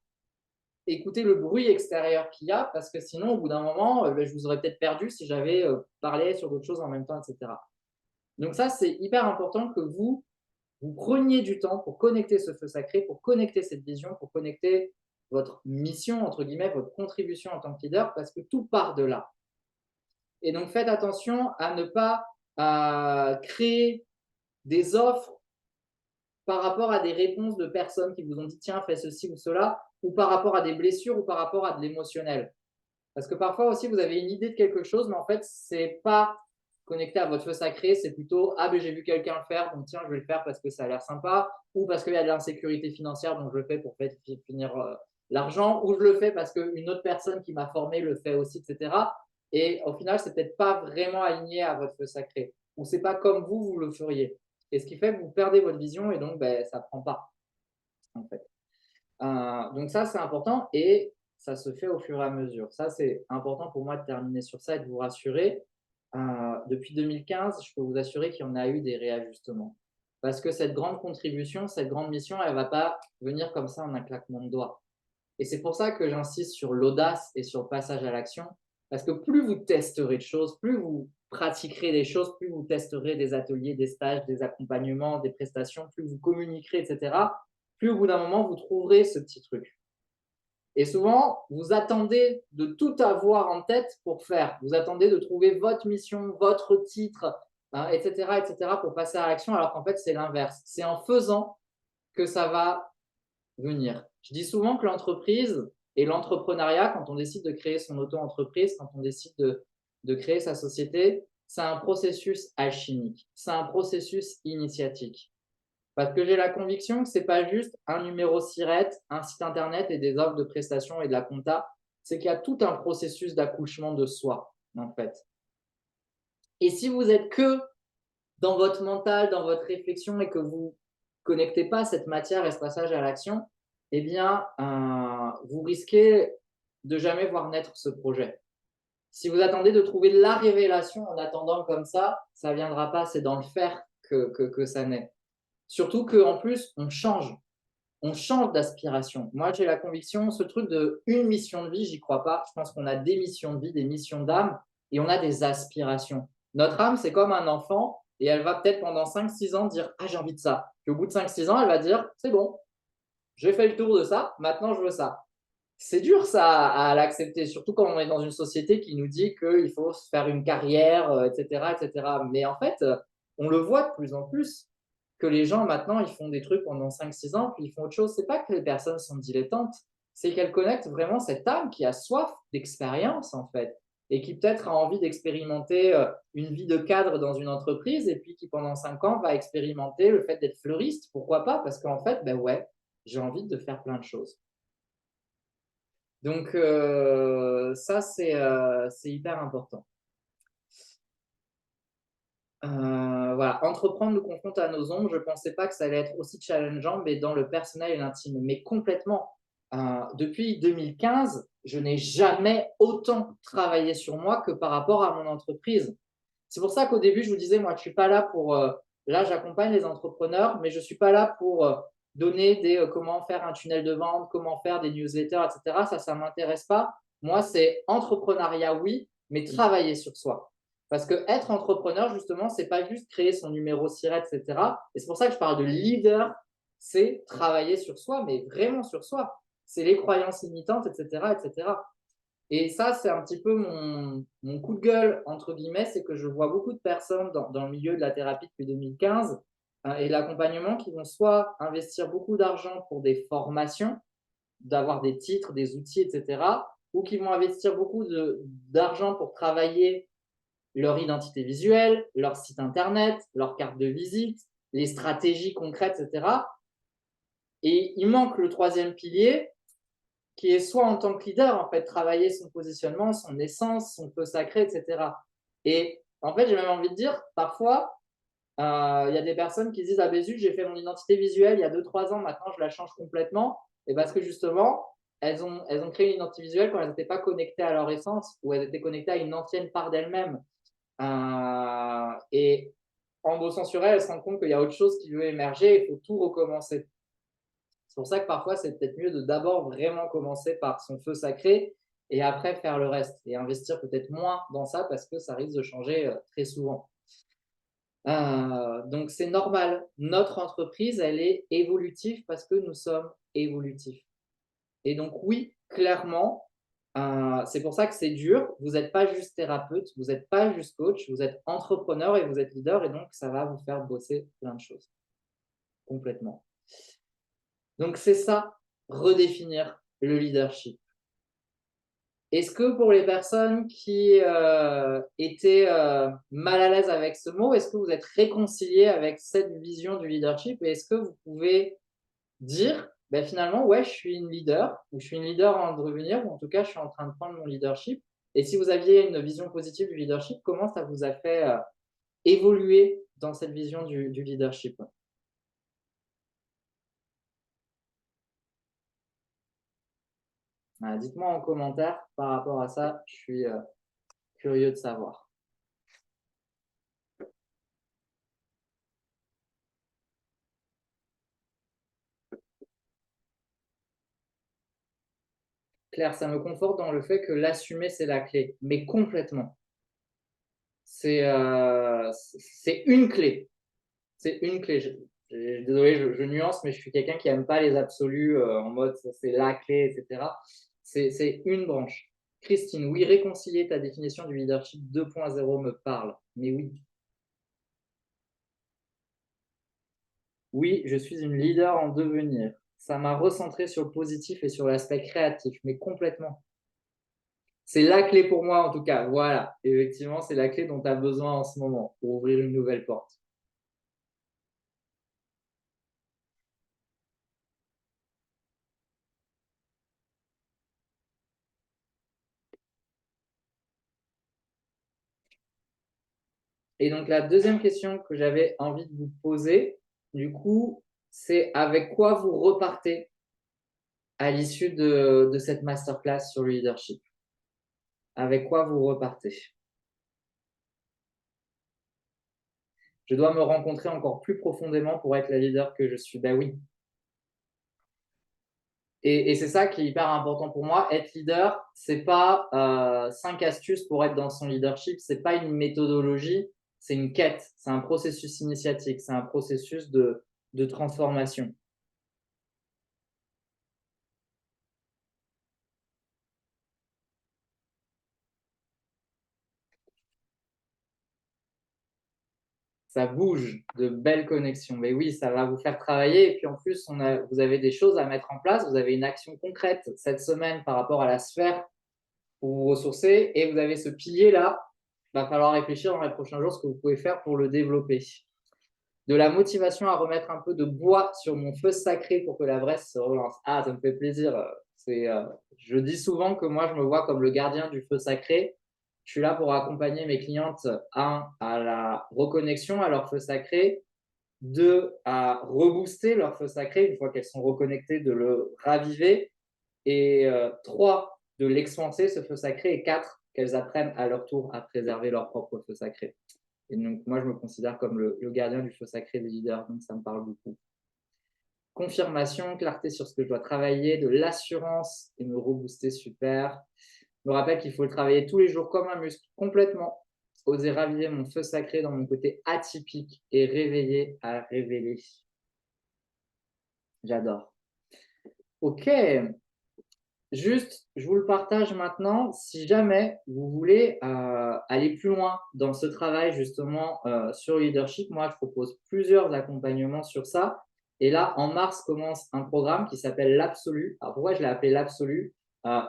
écouter le bruit extérieur qu'il y a parce que sinon, au bout d'un moment, je vous aurais peut-être perdu si j'avais parlé sur d'autres choses en même temps, etc. Donc ça, c'est hyper important que vous preniez du temps pour connecter ce feu sacré, pour connecter cette vision, pour connecter votre mission, entre guillemets, votre contribution en tant que leader, parce que tout part de là. Et donc, faites attention à ne pas créer des offres par rapport à des réponses de personnes qui vous ont dit: tiens, fais ceci ou cela, ou par rapport à des blessures ou par rapport à de l'émotionnel. Parce que parfois aussi, vous avez une idée de quelque chose, mais en fait, ce n'est pas connecté à votre feu sacré, c'est plutôt: ah, ben j'ai vu quelqu'un le faire, donc tiens, je vais le faire parce que ça a l'air sympa, ou parce qu'il y a de l'insécurité financière, donc je le fais pour finir l'argent, ou je le fais parce qu'une autre personne qui m'a formé le fait aussi, etc. Et au final, c'est peut-être pas vraiment aligné à votre feu sacré, ou c'est pas comme vous le feriez. Et ce qui fait que vous perdez votre vision et donc ça ne prend pas, en fait. Donc ça, c'est important et ça se fait au fur et à mesure. Ça, c'est important pour moi de terminer sur ça et de vous rassurer. Depuis 2015, je peux vous assurer qu'il y en a eu des réajustements. Parce que cette grande contribution, cette grande mission, elle ne va pas venir comme ça en un claquement de doigts. Et c'est pour ça que j'insiste sur l'audace et sur le passage à l'action. Parce que plus vous testerez de choses, plus vous pratiquerez des choses, plus vous testerez des ateliers, des stages, des accompagnements, des prestations, plus vous communiquerez, etc., plus au bout d'un moment, vous trouverez ce petit truc. Et souvent, vous attendez de tout avoir en tête pour faire. Vous attendez de trouver votre mission, votre titre, etc., etc., pour passer à l'action, alors qu'en fait, c'est l'inverse. C'est en faisant que ça va venir. Je dis souvent que l'entreprise et l'entrepreneuriat, quand on décide de créer son auto-entreprise, quand on décide de créer sa société, c'est un processus alchimique, c'est un processus initiatique. Parce que j'ai la conviction que ce n'est pas juste un numéro SIRET, un site internet et des offres de prestations et de la compta, c'est qu'il y a tout un processus d'accouchement de soi, en fait. Et si vous êtes que dans votre mental, dans votre réflexion et que vous ne connectez pas cette matière et ce passage à l'action, eh bien, vous risquez de jamais voir naître ce projet. Si vous attendez de trouver la révélation en attendant comme ça ne viendra pas, c'est dans le faire que ça naît. Surtout qu'en plus, on change d'aspiration. Moi, j'ai la conviction, ce truc de une mission de vie, j'y crois pas. Je pense qu'on a des missions de vie, des missions d'âme et on a des aspirations. Notre âme, c'est comme un enfant et elle va peut-être pendant 5-6 ans dire: ah, j'ai envie de ça. Puis au bout de 5-6 ans, elle va dire: c'est bon, j'ai fait le tour de ça, maintenant je veux ça. C'est dur ça à l'accepter, surtout quand on est dans une société qui nous dit qu'il faut se faire une carrière, etc., etc. Mais en fait, on le voit de plus en plus que les gens maintenant, ils font des trucs pendant 5, 6 ans, puis ils font autre chose. C'est pas que les personnes sont dilettantes, c'est qu'elles connectent vraiment cette âme qui a soif d'expérience en fait, et qui peut-être a envie d'expérimenter une vie de cadre dans une entreprise, et puis qui pendant 5 ans va expérimenter le fait d'être fleuriste. Pourquoi pas? Parce qu'en fait, ben ouais, j'ai envie de faire plein de choses. Donc, ça, c'est hyper important. Voilà, entreprendre nous confronte à nos ombres. Je ne pensais pas que ça allait être aussi challengeant, mais dans le personnel et l'intime. Mais complètement. Depuis 2015, je n'ai jamais autant travaillé sur moi que par rapport à mon entreprise. C'est pour ça qu'au début, je vous disais, moi, je ne suis pas là pour. Là, j'accompagne les entrepreneurs, mais je ne suis pas là pour donner des comment faire un tunnel de vente, comment faire des newsletters, etc. Ça ne m'intéresse pas. Moi, c'est entrepreneuriat, oui, mais travailler sur soi. Parce que être entrepreneur, justement, c'est pas juste créer son numéro SIRET, etc. Et c'est pour ça que je parle de leader, c'est travailler sur soi, mais vraiment sur soi. C'est les croyances limitantes, etc., etc. Et ça, c'est un petit peu mon coup de gueule, entre guillemets, c'est que je vois beaucoup de personnes dans le milieu de la thérapie depuis 2015 et de l'accompagnement qui vont soit investir beaucoup d'argent pour des formations, d'avoir des titres, des outils, etc., ou qui vont investir beaucoup d'argent pour travailler leur identité visuelle, leur site internet, leur carte de visite, les stratégies concrètes, etc. Et il manque le troisième pilier, qui est soit en tant que leader, en fait, travailler son positionnement, son essence, son feu sacré, etc. Et en fait, j'ai même envie de dire, parfois, il y a des personnes qui disent, ah ben zut, j'ai fait mon identité visuelle il y a 2, 3 ans, maintenant je la change complètement. Et parce que justement, elles ont créé une identité visuelle quand elles n'étaient pas connectées à leur essence, ou elles étaient connectées à une ancienne part d'elles-mêmes. Et en bossant sur elles se rendent compte qu'il y a autre chose qui veut émerger, il faut tout recommencer. C'est pour ça que parfois, c'est peut-être mieux de d'abord vraiment commencer par son feu sacré et après faire le reste et investir peut-être moins dans ça parce que ça risque de changer très souvent. Donc, c'est normal. Notre entreprise, elle est évolutive parce que nous sommes évolutifs. Et donc, oui, clairement, c'est pour ça que c'est dur. Vous n'êtes pas juste thérapeute, vous n'êtes pas juste coach, vous êtes entrepreneur et vous êtes leader et donc ça va vous faire bosser plein de choses complètement. Donc, c'est ça, redéfinir le leadership. Est-ce que pour les personnes qui étaient mal à l'aise avec ce mot, est-ce que vous êtes réconciliés avec cette vision du leadership et est-ce que vous pouvez dire ben finalement, ouais, je suis une leader ou je suis une leader en devenir ou en tout cas, je suis en train de prendre mon leadership. Et si vous aviez une vision positive du leadership, comment ça vous a fait évoluer dans cette vision du leadership? Dites-moi en commentaire par rapport à ça, je suis curieux de savoir. Claire, ça me conforte dans le fait que l'assumer, c'est la clé, mais complètement. C'est une clé. C'est une clé. Désolé, je nuance, mais je suis quelqu'un qui n'aime pas les absolus en mode ça c'est la clé, etc. C'est une branche. Christine, oui, réconcilier ta définition du leadership 2.0 me parle. Mais oui. Oui, je suis une leader en devenir. Ça m'a recentré sur le positif et sur l'aspect créatif, mais complètement. C'est la clé pour moi en tout cas. Voilà, effectivement, c'est la clé dont tu as besoin en ce moment pour ouvrir une nouvelle porte. Et donc, la deuxième question que j'avais envie de vous poser, du coup, c'est avec quoi vous repartez à l'issue de cette masterclass sur le leadership? Avec quoi vous repartez? Je dois me rencontrer encore plus profondément pour être la leader que je suis. Ben oui. Et c'est ça qui est hyper important pour moi. Être leader, c'est pas 5 astuces pour être dans son leadership. C'est pas une méthodologie, c'est une quête. C'est un processus initiatique. C'est un processus de transformation. Ça bouge, de belles connexions. Mais oui, ça va vous faire travailler. Et puis en plus, vous avez des choses à mettre en place. Vous avez une action concrète cette semaine par rapport à la sphère pour vous ressourcer. Et vous avez ce pilier-là. Il va falloir réfléchir dans les prochains jours ce que vous pouvez faire pour le développer. De la motivation à remettre un peu de bois sur mon feu sacré pour que la Bresse se relance. Ah, ça me fait plaisir. Je dis souvent que moi, je me vois comme le gardien du feu sacré. Je suis là pour accompagner mes clientes, à la reconnexion à leur feu sacré, 2, à rebooster leur feu sacré une fois qu'elles sont reconnectées, de le raviver, et 3, de l'expanser, ce feu sacré, et 4, qu'elles apprennent à leur tour à préserver leur propre feu sacré. Et donc, moi, je me considère comme le gardien du feu sacré des leaders, donc ça me parle beaucoup. Confirmation, clarté sur ce que je dois travailler, de l'assurance et me rebooster, super. Je me rappelle qu'il faut le travailler tous les jours comme un muscle, complètement. Oser raviver mon feu sacré dans mon côté atypique et réveiller à révéler. J'adore. Ok, juste, je vous le partage maintenant. Si jamais vous voulez aller plus loin dans ce travail justement sur le leadership, moi, je propose plusieurs accompagnements sur ça. Et là, en mars, commence un programme qui s'appelle l'Absolu. Alors, pourquoi je l'ai appelé l'Absolu?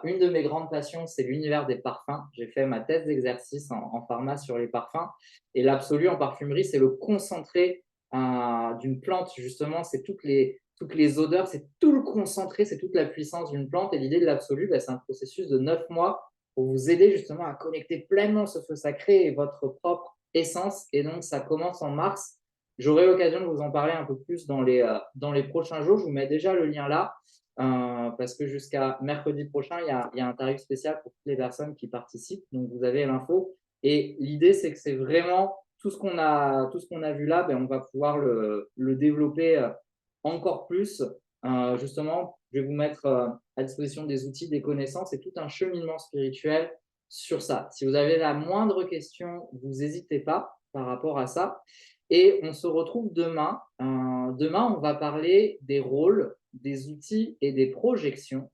Une de mes grandes passions, c'est l'univers des parfums. J'ai fait ma thèse d'exercice en pharma sur les parfums. Et l'Absolu en parfumerie, c'est le concentré d'une plante, justement. C'est toutes les odeurs, c'est tout le concentré, c'est toute la puissance d'une plante. Et l'idée de l'Absolu, c'est un processus de 9 mois pour vous aider justement à connecter pleinement ce feu sacré et votre propre essence. Et donc, ça commence en mars. J'aurai l'occasion de vous en parler un peu plus dans les prochains jours. Je vous mets déjà le lien là, parce que jusqu'à mercredi prochain, il y a un tarif spécial pour toutes les personnes qui participent. Donc, vous avez l'info. Et l'idée, c'est que c'est vraiment tout ce qu'on a vu là, on va pouvoir le développer encore plus. Justement, je vais vous mettre à disposition des outils, des connaissances et tout un cheminement spirituel sur ça. Si vous avez la moindre question, vous n'hésitez pas par rapport à ça. Et on se retrouve demain. Demain, on va parler des rôles, des outils et des projections,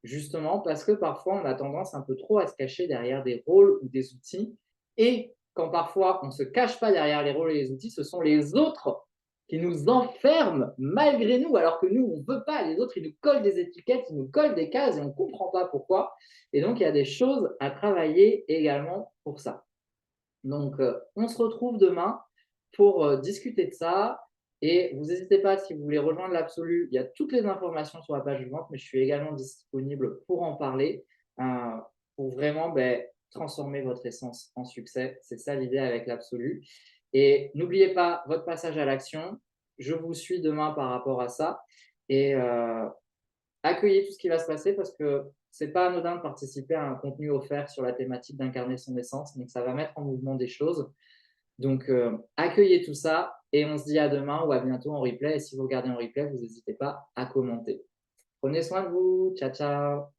justement parce que parfois, on a tendance un peu trop à se cacher derrière des rôles ou des outils. Et quand parfois, on ne se cache pas derrière les rôles et les outils, ce sont les autres qui nous enferment malgré nous, alors que nous, on ne veut pas. Les autres, ils nous collent des étiquettes, ils nous collent des cases et on ne comprend pas pourquoi. Et donc, il y a des choses à travailler également pour ça. Donc, on se retrouve demain pour discuter de ça. Et vous n'hésitez pas, si vous voulez rejoindre l'Absolu, il y a toutes les informations sur la page de vente, mais je suis également disponible pour en parler, pour vraiment transformer votre essence en succès. C'est ça l'idée avec l'Absolu. Et n'oubliez pas votre passage à l'action. Je vous suis demain par rapport à ça. Et accueillez tout ce qui va se passer parce que ce n'est pas anodin de participer à un contenu offert sur la thématique d'incarner son essence. Donc, ça va mettre en mouvement des choses. Donc, accueillez tout ça et on se dit à demain ou à bientôt en replay. Et si vous regardez en replay, vous n'hésitez pas à commenter. Prenez soin de vous. Ciao, ciao.